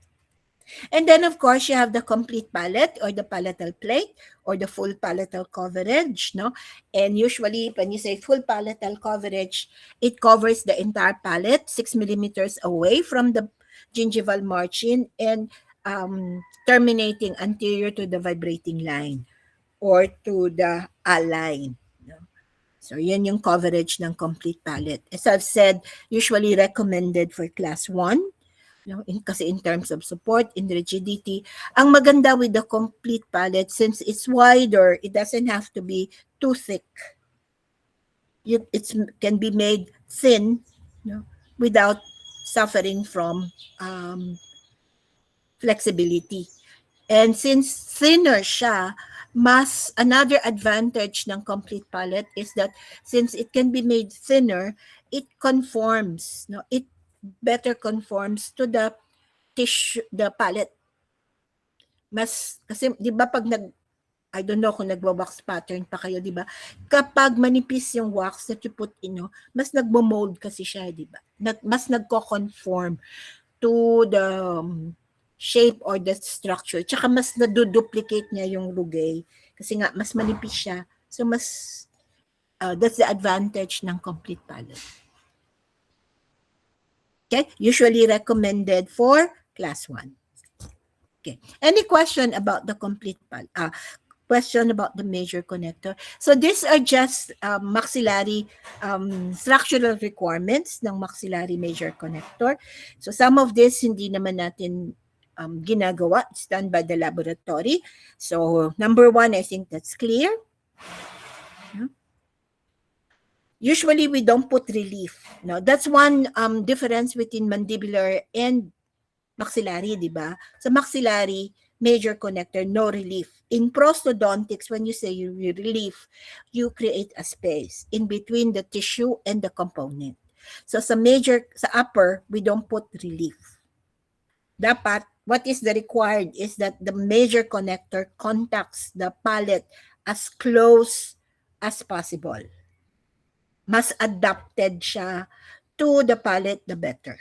And then, of course, you have the complete palate or the palatal plate or the full palatal coverage, no? And usually, when you say full palatal coverage, it covers the entire palate, 6 millimeters away from the gingival margin and terminating anterior to the vibrating line or to the A-line. No? So, yan yung coverage ng complete palate. As I've said, usually recommended for class 1. No, kasi in terms of support, in rigidity, ang maganda with the complete palate, since it's wider, it doesn't have to be too thick. It can be made thin, no, without suffering from flexibility. And since thinner siya, another advantage ng complete palate is that since it can be made thinner, it conforms, no, it better conforms to the tissue, the palette. Kasi di ba pag I don't know kung nagwa-wax pattern pa kayo, di ba? Kapag manipis yung wax that you put in, mas nagmo-mold kasi siya, di ba? Mas nagko-conform to the shape or the structure. Tsaka mas naduduplicate niya yung rugay. Kasi nga, mas manipis siya. So, that's the advantage ng complete palette. Okay? Usually recommended for class 1. Okay. Any question about the complete question about the major connector? So these are just maxillary structural requirements ng maxillary major connector. So some of this hindi naman natin ginagawa. It's done by the laboratory. So number 1, I think that's clear. Usually, we don't put relief. No, that's one difference between mandibular and maxillary, di ba? Sa maxillary, major connector, no relief. In prosthodontics, when you say you relief, you create a space in between the tissue and the component. So sa upper, we don't put relief. Dapat, what is the required is that the major connector contacts the palate as close as possible. Mas adapted siya to the palate, the better.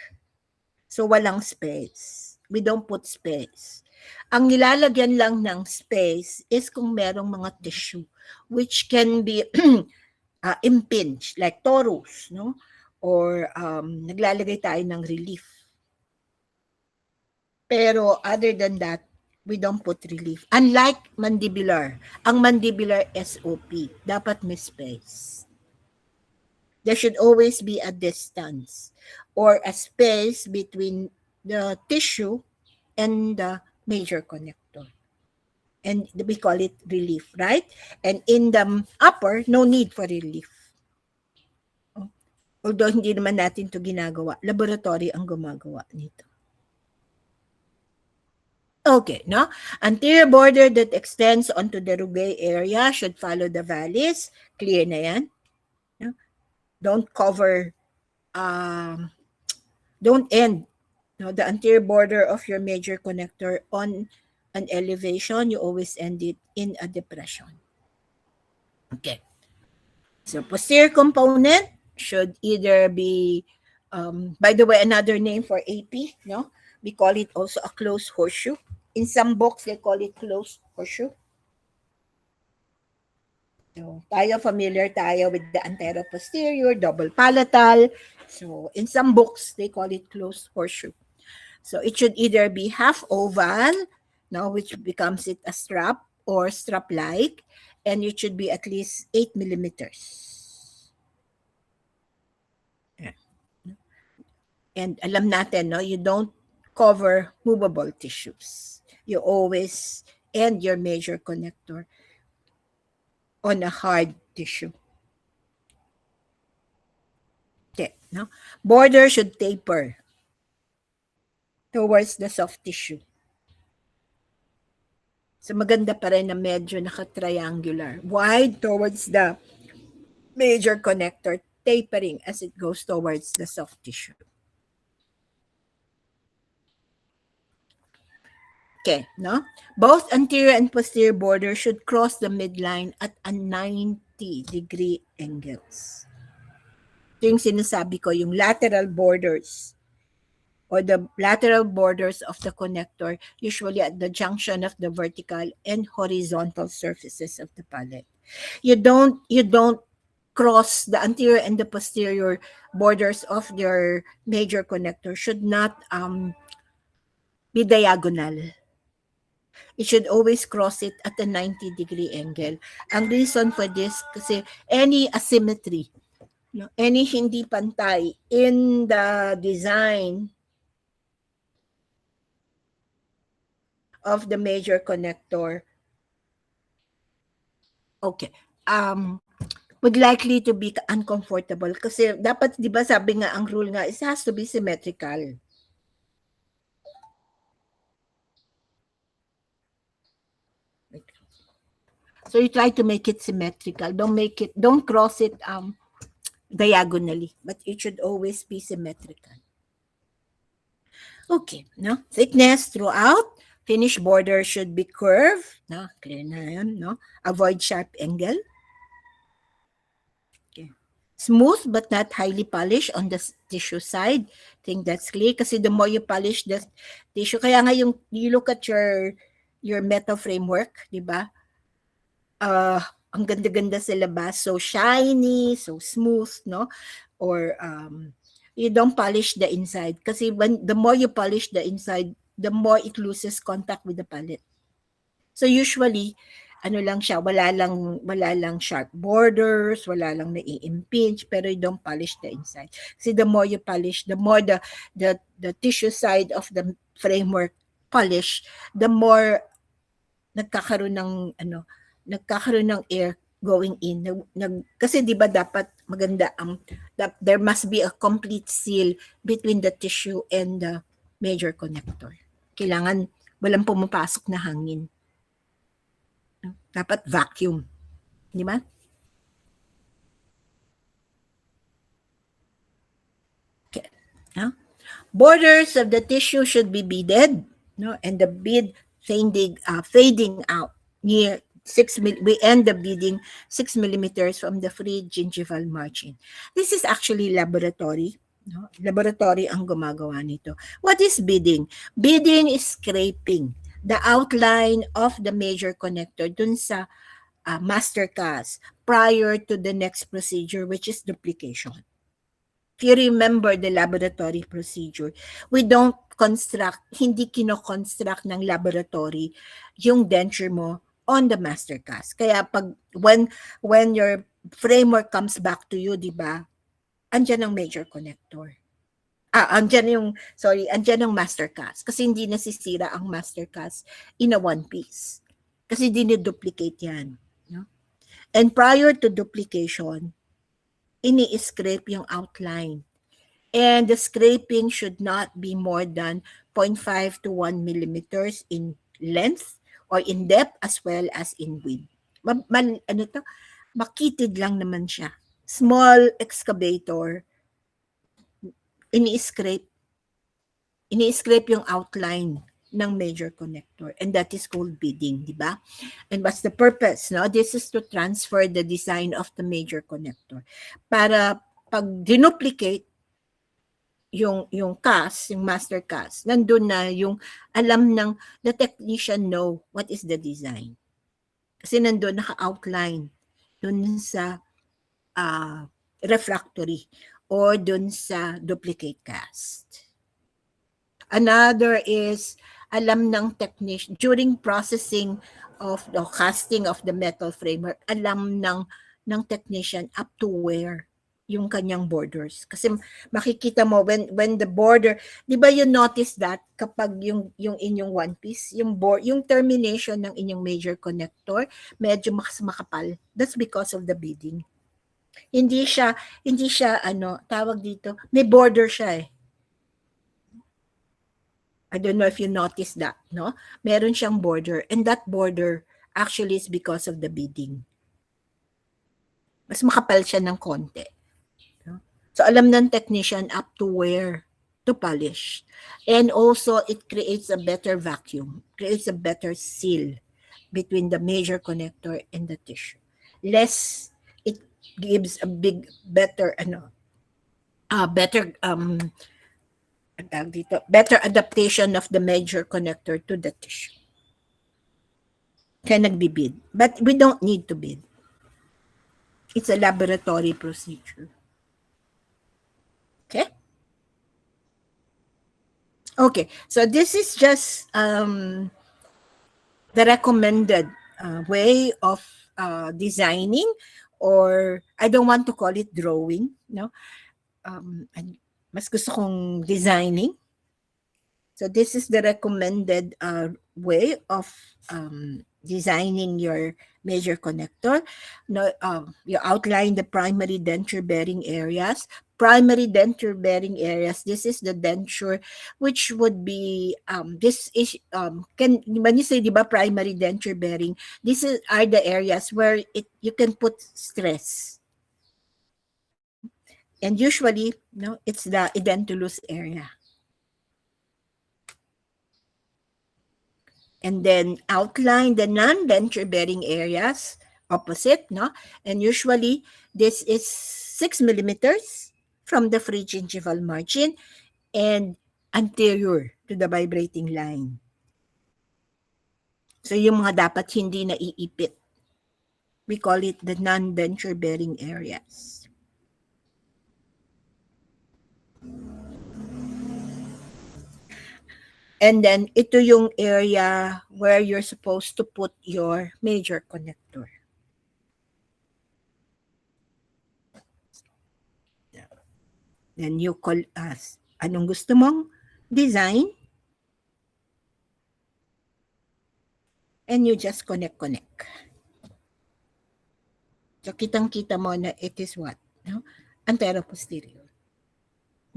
So, walang space. We don't put space. Ang nilalagyan lang ng space is kung merong mga tissue which can be impinged, like torus, no? Or naglalagay tayo ng relief. Pero other than that, we don't put relief. Unlike mandibular, ang mandibular SOP, dapat may space. There should always be a distance or a space between the tissue and the major connector. And we call it relief, right? And in the upper, no need for relief. Although hindi naman natin to ginagawa. Laboratory ang gumagawa nito. Okay, no? Anterior border that extends onto the rugae area should follow the valleys. Clear na yan? No? Don't cover, don't end the anterior border of your major connector on an elevation. You always end it in a depression. Okay. So posterior component should either be, by the way, another name for AP, no? We call it also a closed horseshoe. In some books, they call it closed horseshoe. So, familiar tayo with the anteroposterior, double palatal. So, in some books, they call it closed horseshoe. So, it should either be half oval, no, which becomes it a strap or strap-like, and it should be at least 8 millimeters. And alam natin, no, you don't cover movable tissues. You always end your major connector on a hard tissue. Okay, no? Border should taper towards the soft tissue. So maganda pa rin na medyo naka-triangular. Wide towards the major connector, tapering as it goes towards the soft tissue. Okay, no? Both anterior and posterior border should cross the midline at a 90-degree angles. Ito yung sinasabi ko, yung lateral borders or the lateral borders of the connector, usually at the junction of the vertical and horizontal surfaces of the palate. You don't cross the anterior and the posterior borders of your major connector should not be diagonal. It should always cross it at a 90-degree angle. Ang reason for this, kasi any asymmetry, any hindi pantay in the design of the major connector, okay, would likely to be uncomfortable. Kasi dapat, di ba sabi nga, ang rule nga, it has to be symmetrical. So you try to make it symmetrical. Don't cross it diagonally, but it should always be symmetrical. Okay, no? Thickness throughout. Finish border should be curved. No? Clear na yun, no? Avoid sharp angle. Okay. Smooth but not highly polished on the tissue side. I think that's clear kasi the more you polish the tissue, kaya nga you look at your metal framework, di ba? Ang ganda-ganda sa labas, so shiny, so smooth, no? Or you don't polish the inside kasi the more you polish the inside, the more it loses contact with the palate. So usually, ano lang siya, wala lang sharp borders, wala lang nai-impinge, pero you don't polish the inside. Kasi the more you polish, the more the tissue side of the framework polish, the more nagkakaroon ng air going in. Kasi di ba dapat maganda there must be a complete seal between the tissue and the major connector. Kailangan walang pumapasok na hangin. Dapat vacuum. Di ba? Okay. No? Borders of the tissue should be beaded, no? And the bead fading out near we end the beading 6 millimeters from the free gingival margin. This is actually laboratory. No? Laboratory ang gumagawa nito. What is beading? Beading is scraping the outline of the major connector dun sa master cast prior to the next procedure, which is duplication. If you remember the laboratory procedure, we don't hindi kino-construct ng laboratory yung denture mo on the master cast. Kaya when your framework comes back to you, di ba? Andyan ang major connector. Andyan ang master cast. Kasi hindi nasisira ang master cast in a one piece. Kasi diniduplicate yan. No? And prior to duplication, ini-scrape yung outline. And the scraping should not be more than 0.5 to 1 millimeters in length or in depth as well as in width. Makitid lang naman siya. Small excavator, ini-scrape yung outline ng major connector, and that is called beading, di ba? And what's the purpose? No? This is to transfer the design of the major connector. Para pag dinuplicate yung cast, yung master cast, nandun na yung alam ng the technician know what is the design. Kasi nandun naka-outline dun sa refractory or dun sa duplicate cast. Another is alam ng technician during processing of the casting of the metal framework, alam ng technician up to where yung kanyang borders. Kasi makikita mo when the border, di ba you notice that kapag yung inyong one piece, yung termination ng inyong major connector, medyo makapal. That's because of the beading. Hindi siya tawag dito, may border siya eh. I don't know if you notice that, no? Meron siyang border, and that border actually is because of the beading. Mas makapal siya ng konti. So alam ng technician up to where to polish. And also it creates a better vacuum, creates a better seal between the major connector and the tissue. Less, it gives a better adaptation of the major connector to the tissue. Kaya nagbibid. But we don't need to bid. It's a laboratory procedure. Okay? Okay, so this is just the recommended way of designing, or I don't want to call it drawing, no? Mas gusto kong designing. So this is the recommended way of designing your major connector. No, you outline the primary denture bearing areas. Primary denture bearing areas, this is the denture which would be this is when you say diba primary denture bearing, are the areas where you can put stress. And usually, no, it's the edentulous area. And then outline the non-denture bearing areas opposite, no? And usually this is 6 millimeters from the free gingival margin and anterior to the vibrating line. So yung mga dapat hindi naiipit. We call it the non-denture bearing areas. And then ito yung area where you're supposed to put your major connector. Then you call us, anong gusto mong design? And you just connect. So kitang-kita mo na it is what? No? Antero-posterior.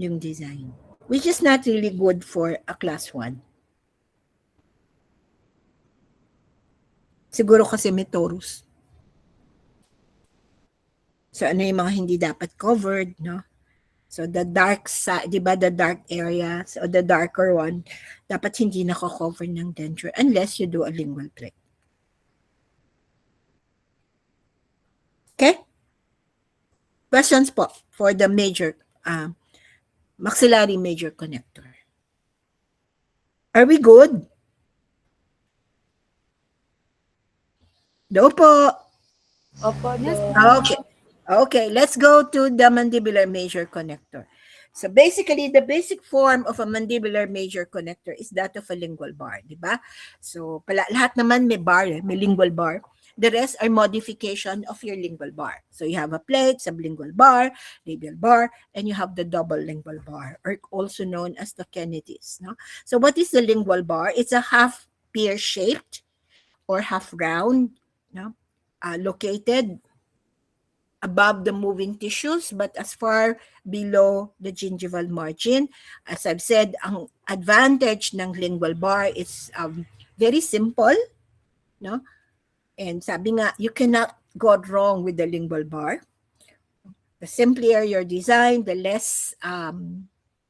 Yung design. Which is not really good for a class 1. Siguro kasi may torus. So ano yung mga hindi dapat covered, no? So the dark side, di ba, the dark areas or the darker one, dapat hindi nako-cover ng denture unless you do a lingual plate. Okay? Questions po for the major, maxillary major connector. Are we good? Do po. Opo, yes. Okay, let's go to the mandibular major connector. So basically, the basic form of a mandibular major connector is that of a lingual bar, di ba? So lahat naman may bar, may lingual bar. The rest are modification of your lingual bar. So you have a plate, sublingual bar, labial bar, and you have the double lingual bar, or also known as the Kennedy's. No? So what is the lingual bar? It's a half pear-shaped or half round, no? Located above the moving tissues but as far below the gingival margin. As I've said, ang advantage ng lingual bar is very simple, no? And sabi nga, you cannot go wrong with the lingual bar. The simpler your design, the less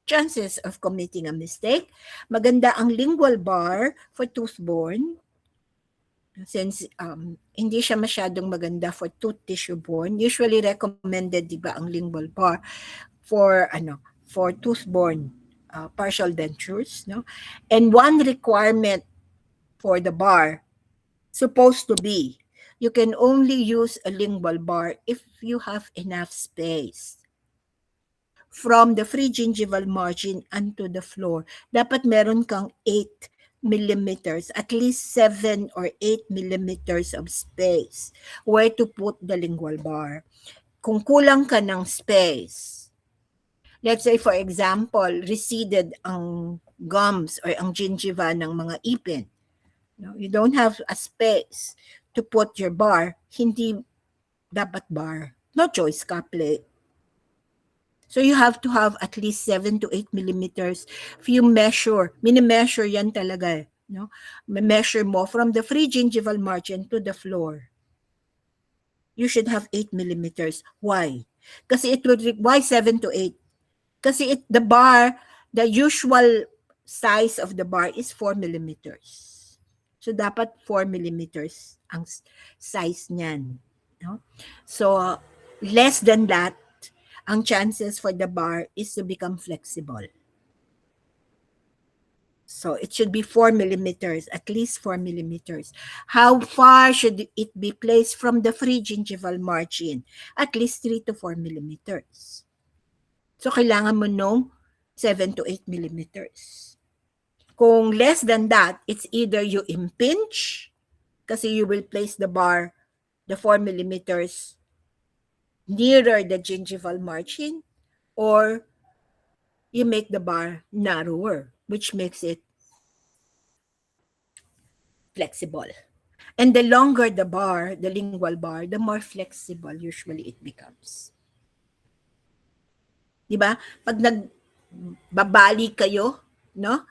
chances of committing a mistake. Maganda ang lingual bar for tooth-borne since hindi siya masyadong maganda for tooth tissue borne. Usually recommended, di ba, ang lingual bar for tooth-borne partial dentures, no? And one requirement for the bar supposed to be you can only use a lingual bar if you have enough space from the free gingival margin onto the floor. Dapat meron kang 8 millimeters, at least 7 or 8 millimeters of space where to put the lingual bar. Kung kulang ka ng space, let's say for example, receded ang gums or ang gingiva ng mga ipin, no? You don't have a space to put your bar, hindi dapat bar. No choice ka, plate. So you have to have at least 7 to 8 millimeters. If you measure, mini-measure yan talaga, no? Measure mo from the free gingival margin to the floor. You should have 8 millimeters. Why? Kasi it would, why 7 to 8? Kasi the bar, the usual size of the bar is 4 millimeters. So, dapat 4 millimeters ang size niyan. No? So, less than that, ang chances for the bar is to become flexible. So, it should be 4 millimeters, at least 4 millimeters. How far should it be placed from the free gingival margin? At least 3 to 4 millimeters. So, kailangan mo nung 7 to 8 millimeters. Kung less than that, it's either you impinge, kasi you will place the bar, the 4 millimeters, nearer the gingival margin, or you make the bar narrower, which makes it flexible. And the longer the bar, the lingual bar, the more flexible usually it becomes. Diba? Pag nagbabali kayo, no?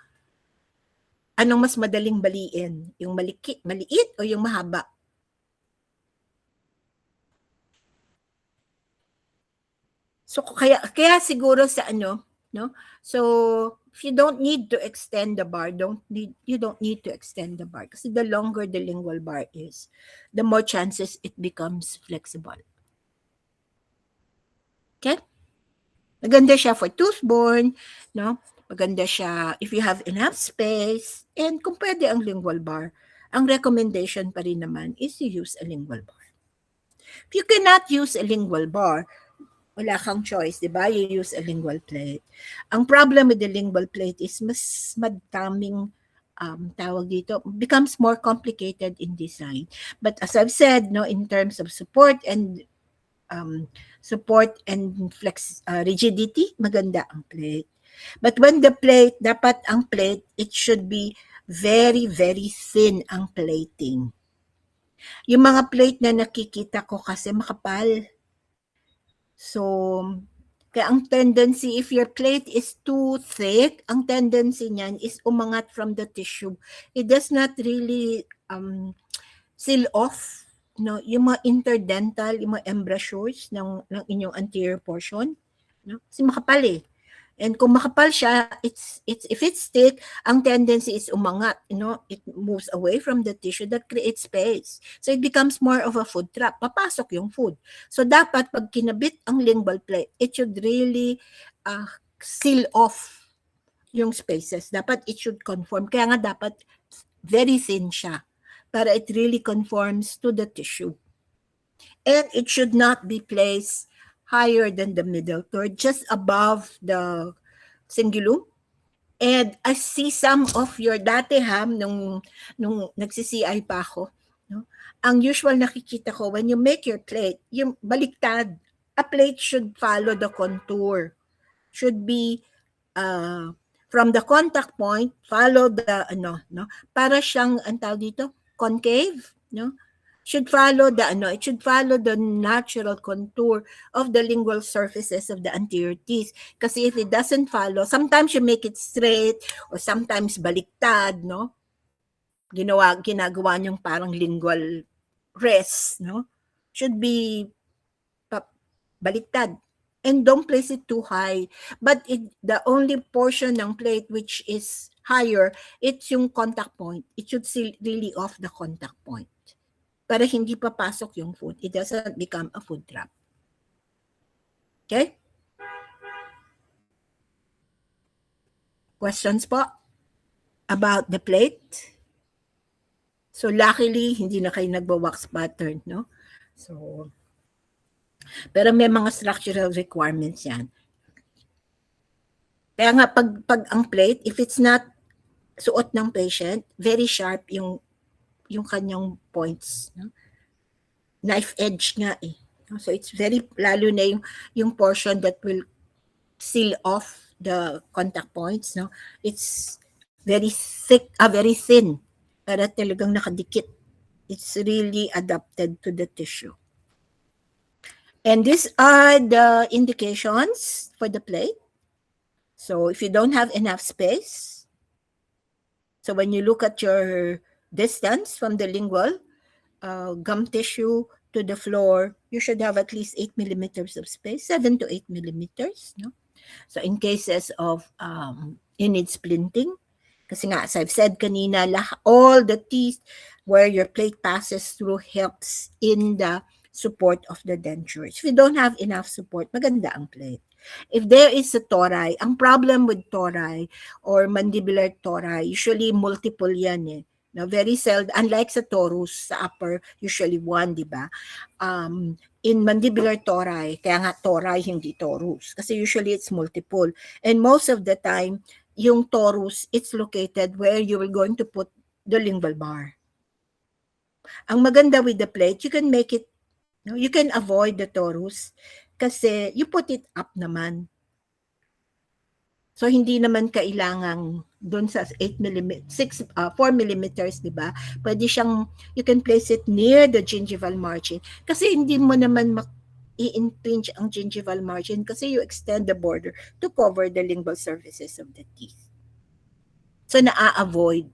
Anong mas madaling baliin? Yung maliit o yung mahaba? So kaya siguro sa no? So if you don't need to extend the bar, you don't need to extend the bar kasi the longer the lingual bar is, the more chances it becomes flexible. Okay? Maganda siya for tooth-borne, no? Maganda siya if you have enough space, and kung pwede ang lingual bar, ang recommendation pa rin naman is you use a lingual bar. If you cannot use a lingual bar, wala kang choice, di ba? You use a lingual plate. Ang problem with the lingual plate is mas madaming tawag dito, becomes more complicated in design. But as I've said, no, in terms of support and rigidity, maganda ang plate. But when the plate, dapat ang plate, it should be very, very thin ang plating. Yung mga plate na nakikita ko kasi makapal. So, kaya ang tendency, if your plate is too thick, ang tendency niyan is umangat from the tissue. It does not really seal off, no, yung mga interdental, yung mga embrasures ng inyong anterior portion, no? Kasi makapal eh. And kung makapal siya, if it's thick, ang tendency is umangat, it moves away from the tissue that creates space. So it becomes more of a food trap. Papasok yung food. So dapat pag kinabit ang lingual plate, it should really seal off yung spaces. Dapat it should conform. Kaya nga dapat very thin siya para it really conforms to the tissue. And it should not be placed higher than the middle third, just above the cingulum. And I see some of your dati nung nagsi-CI pa ako, no? Ang usual nakikita ko, when you make your plate, yung baliktad, a plate should follow the contour. Should be from the contact point, follow the, no? Para siyang, ang tawag dito, concave, no? Should follow the it should follow the natural contour of the lingual surfaces of the anterior teeth. Kasi if it doesn't follow, sometimes you make it straight or sometimes baliktad, no? Ginagawa niyong parang lingual rest, no? Should be baliktad. And don't place it too high. But the only portion ng plate which is higher, it's yung contact point. It should still really off the contact point. Para hindi papasok yung food. It doesn't become a food trap. Okay? Questions po about the plate? So luckily, hindi na kayo nagwa-wax pattern, no? So, pero may mga structural requirements yan. Kaya nga, pag ang plate, if it's not suot ng patient, very sharp yung kanyang points. No? Knife edge nga eh. So it's very, lalo na yung portion that will seal off the contact points. No? It's very thick, very thin. Para talagang nakadikit. It's really adapted to the tissue. And these are the indications for the plate. So if you don't have enough space, so when you look at your distance from the lingual gum tissue to the floor, you should have at least 8 millimeters of space, 7 to 8 millimeters. No? So in cases of you need splinting, kasi nga, as I've said kanina, all the teeth where your plate passes through helps in the support of the dentures. If you don't have enough support, maganda ang plate. If there is a tori, ang problem with tori or mandibular tori, usually multiple yan eh. No, very seldom, unlike sa torus, sa upper, usually one, di ba? In mandibular tori, kaya nga tori, hindi torus. Kasi usually it's multiple. And most of the time, yung torus, it's located where you are going to put the lingual bar. Ang maganda with the plate, you can make it, no, you can avoid the torus kasi you put it up naman. So hindi naman kailangang doon sa 8 mm, 4 millimeters, di ba? Pwede siyang, you can place it near the gingival margin kasi hindi mo naman i-impinge ang gingival margin kasi you extend the border to cover the lingual surfaces of the teeth. So na-avoid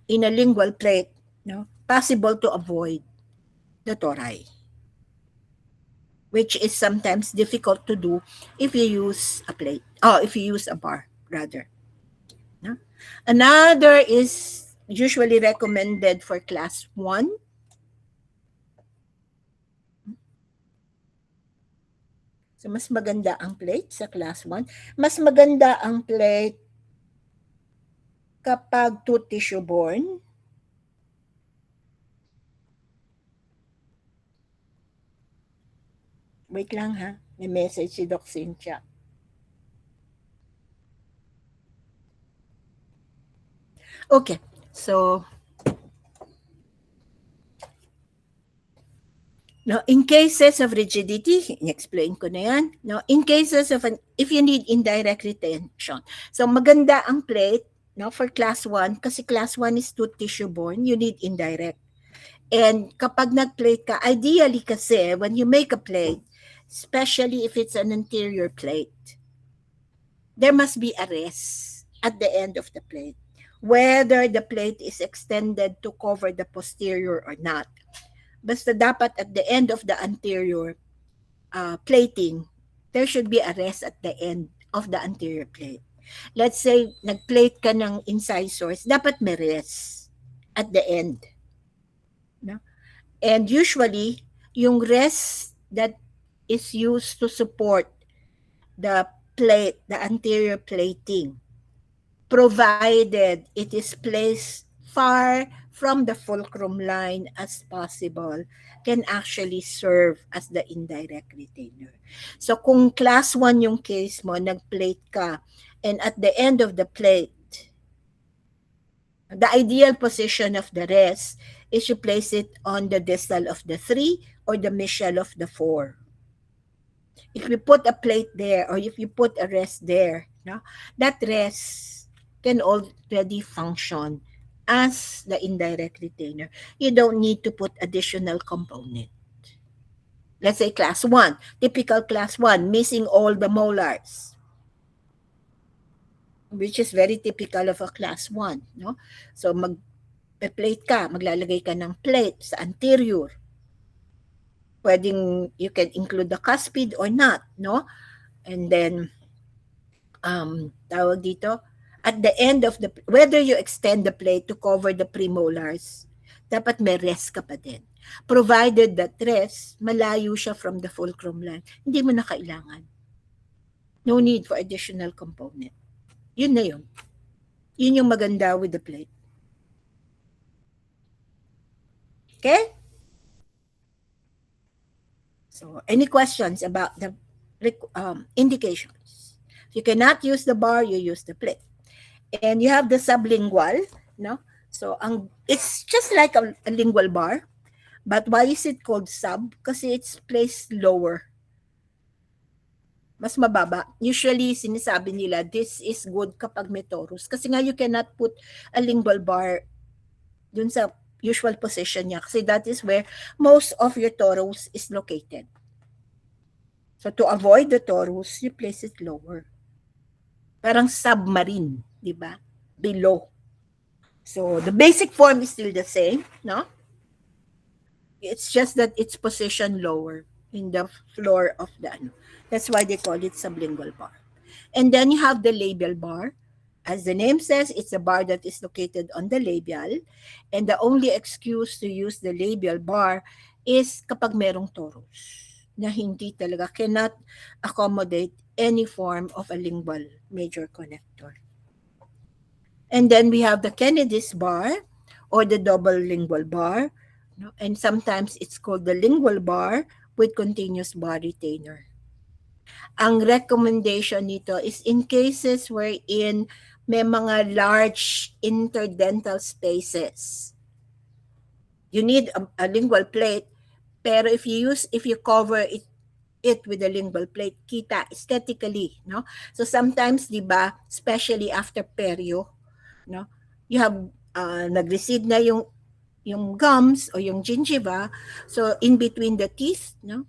in a lingual plate, no? Possible to avoid the tori, which is sometimes difficult to do if you use a plate, if you use a bar, rather. No? Another is usually recommended for class 1. So, mas maganda ang plate sa class 1. Mas maganda ang plate kapag tooth tissue borne. Wait lang ha. May message si Doc Cynthia. Okay. So, no, in cases of rigidity, in-explain ko na yan. No, in cases of, if you need indirect retention. So, maganda ang plate, no, for class 1, kasi class 1 is tooth tissue borne, you need indirect. And kapag nag-plate ka, ideally kasi, when you make a plate, especially if it's an anterior plate, there must be a rest at the end of the plate, whether the plate is extended to cover the posterior or not. Basta dapat at the end of the anterior plating, there should be a rest at the end of the anterior plate. Let's say, nag-plate ka ng incisors, dapat may rest at the end. No? And usually, yung rest that is used to support the plate, the anterior plating, provided it is placed far from the fulcrum line as possible, can actually serve as the indirect retainer. So kung class 1 yung case mo, nag-plate ka, and at the end of the plate, the ideal position of the rest is you place it on the distal of the 3 or the mesial of the 4. If you put a plate there or if you put a rest there, no, that rest can already function as the indirect retainer, you don't need to put additional component. Let's say class 1, typical class 1, missing all the molars, which is very typical of a class 1, no? So plate ka, maglalagay ka ng plate sa anterior. Pwedeng you can include the cuspid or not, no? And then tawag dito, at the end of the, whether you extend the plate to cover the premolars, dapat may rest ka pa din. Provided that rest, malayo siya from the fulcrum line, hindi mo na kailangan. No need for additional component. Yun na yun. Yun yung maganda with the plate. Okay? So, any questions about the indications? If you cannot use the bar, you use the plate. And you have the sublingual, no? So, it's just like a lingual bar. But why is it called sub? Kasi it's placed lower. Mas mababa. Usually, sinasabi nila, this is good kapag may torus. Kasi nga, you cannot put a lingual bar dun sa usual position niya. Kasi that is where most of your torus is located. So, to avoid the torus, you place it lower. Parang submarine, di ba? Below. So, the basic form is still the same, no? It's just that it's positioned lower in the floor of the ano. That's why they call it sublingual bar. And then you have the labial bar. As the name says, it's a bar that is located on the labial. And the only excuse to use the labial bar is kapag merong torus na hindi talaga cannot accommodate any form of a lingual major connector. And then we have the Kennedy's bar or the double lingual bar. And sometimes it's called the lingual bar with continuous bar retainer. Ang recommendation nito is in cases wherein may mga large interdental spaces. You need a lingual plate, pero if you cover it with a lingual plate, kita aesthetically, no? So sometimes, di ba, especially after perio, no? You have nag-recede na yung gums or yung gingiva. So in between the teeth, no,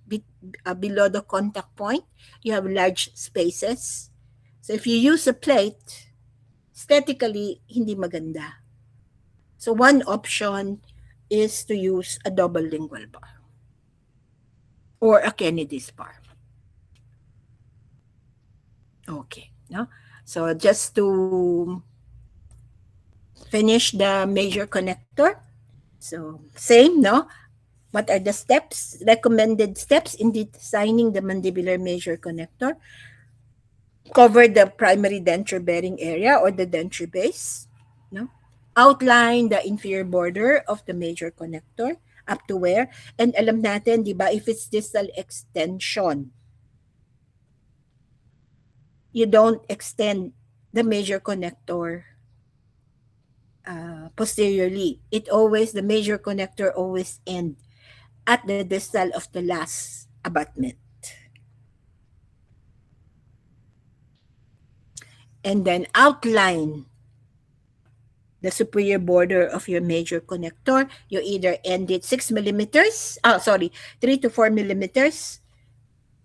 below the contact point, you have large spaces. So if you use a plate, aesthetically, hindi maganda. So one option is to use a double lingual bar or a Kennedy's bar. Okay, no? So just to finish the major connector. So same, no? What are the steps, recommended steps in designing the mandibular major connector? Cover the primary denture bearing area or the denture base, no? Outline the inferior border of the major connector up to where, and alam natin, di ba, if it's distal extension, you don't extend the major connector posteriorly. The major connector always end at the distal of the last abutment. And then outline the superior border of your major connector. You either end it 3 to 4 millimeters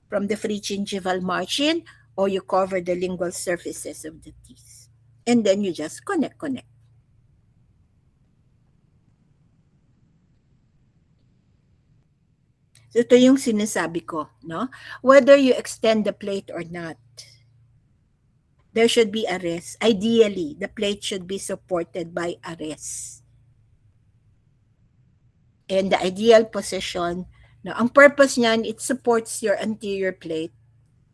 from the free gingival margin, or you cover the lingual surfaces of the teeth. And then you just connect. So ito yung sinasabi ko, no? Whether you extend the plate or not, there should be a rest. Ideally, the plate should be supported by a rest. And the ideal position, no, ang purpose niyan, it supports your anterior plate.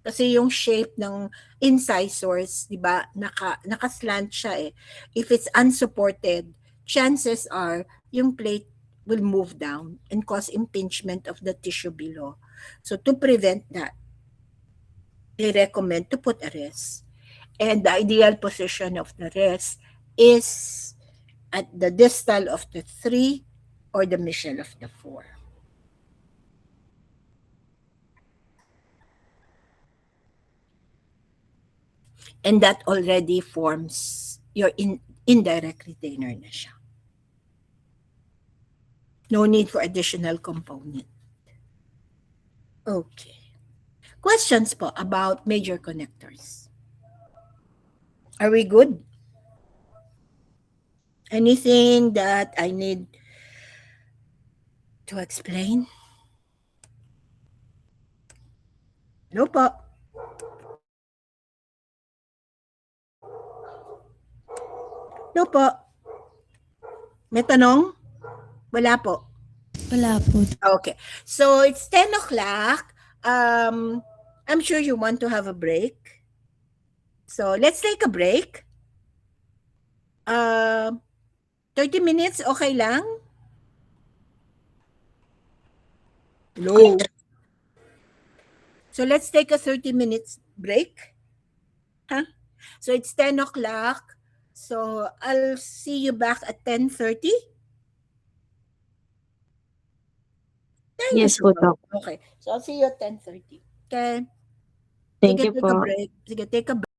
Kasi yung shape ng incisors, di ba, nakaslant siya eh. If it's unsupported, chances are yung plate will move down and cause impingement of the tissue below. So to prevent that, they recommend to put a rest. And the ideal position of the rest is at the distal of the 3 or the mesial of the 4. And that already forms your indirect retainer na siya. No need for additional component. Okay. Questions po about major connectors? Are we good? Anything that I need to explain? No po. No po. May tanong? Wala po. Wala po. Okay. So it's 10 o'clock. I'm sure you want to have a break. So let's take a break. 30 minutes, okay lang? No. So let's take a 30 minutes break. Huh? So it's 10 o'clock. So I'll see you back at 10:30. Yes po, Doc. Okay. So I'll see you at 10:30. Okay. Thank Sige, you take a po. break. Sige, take a break.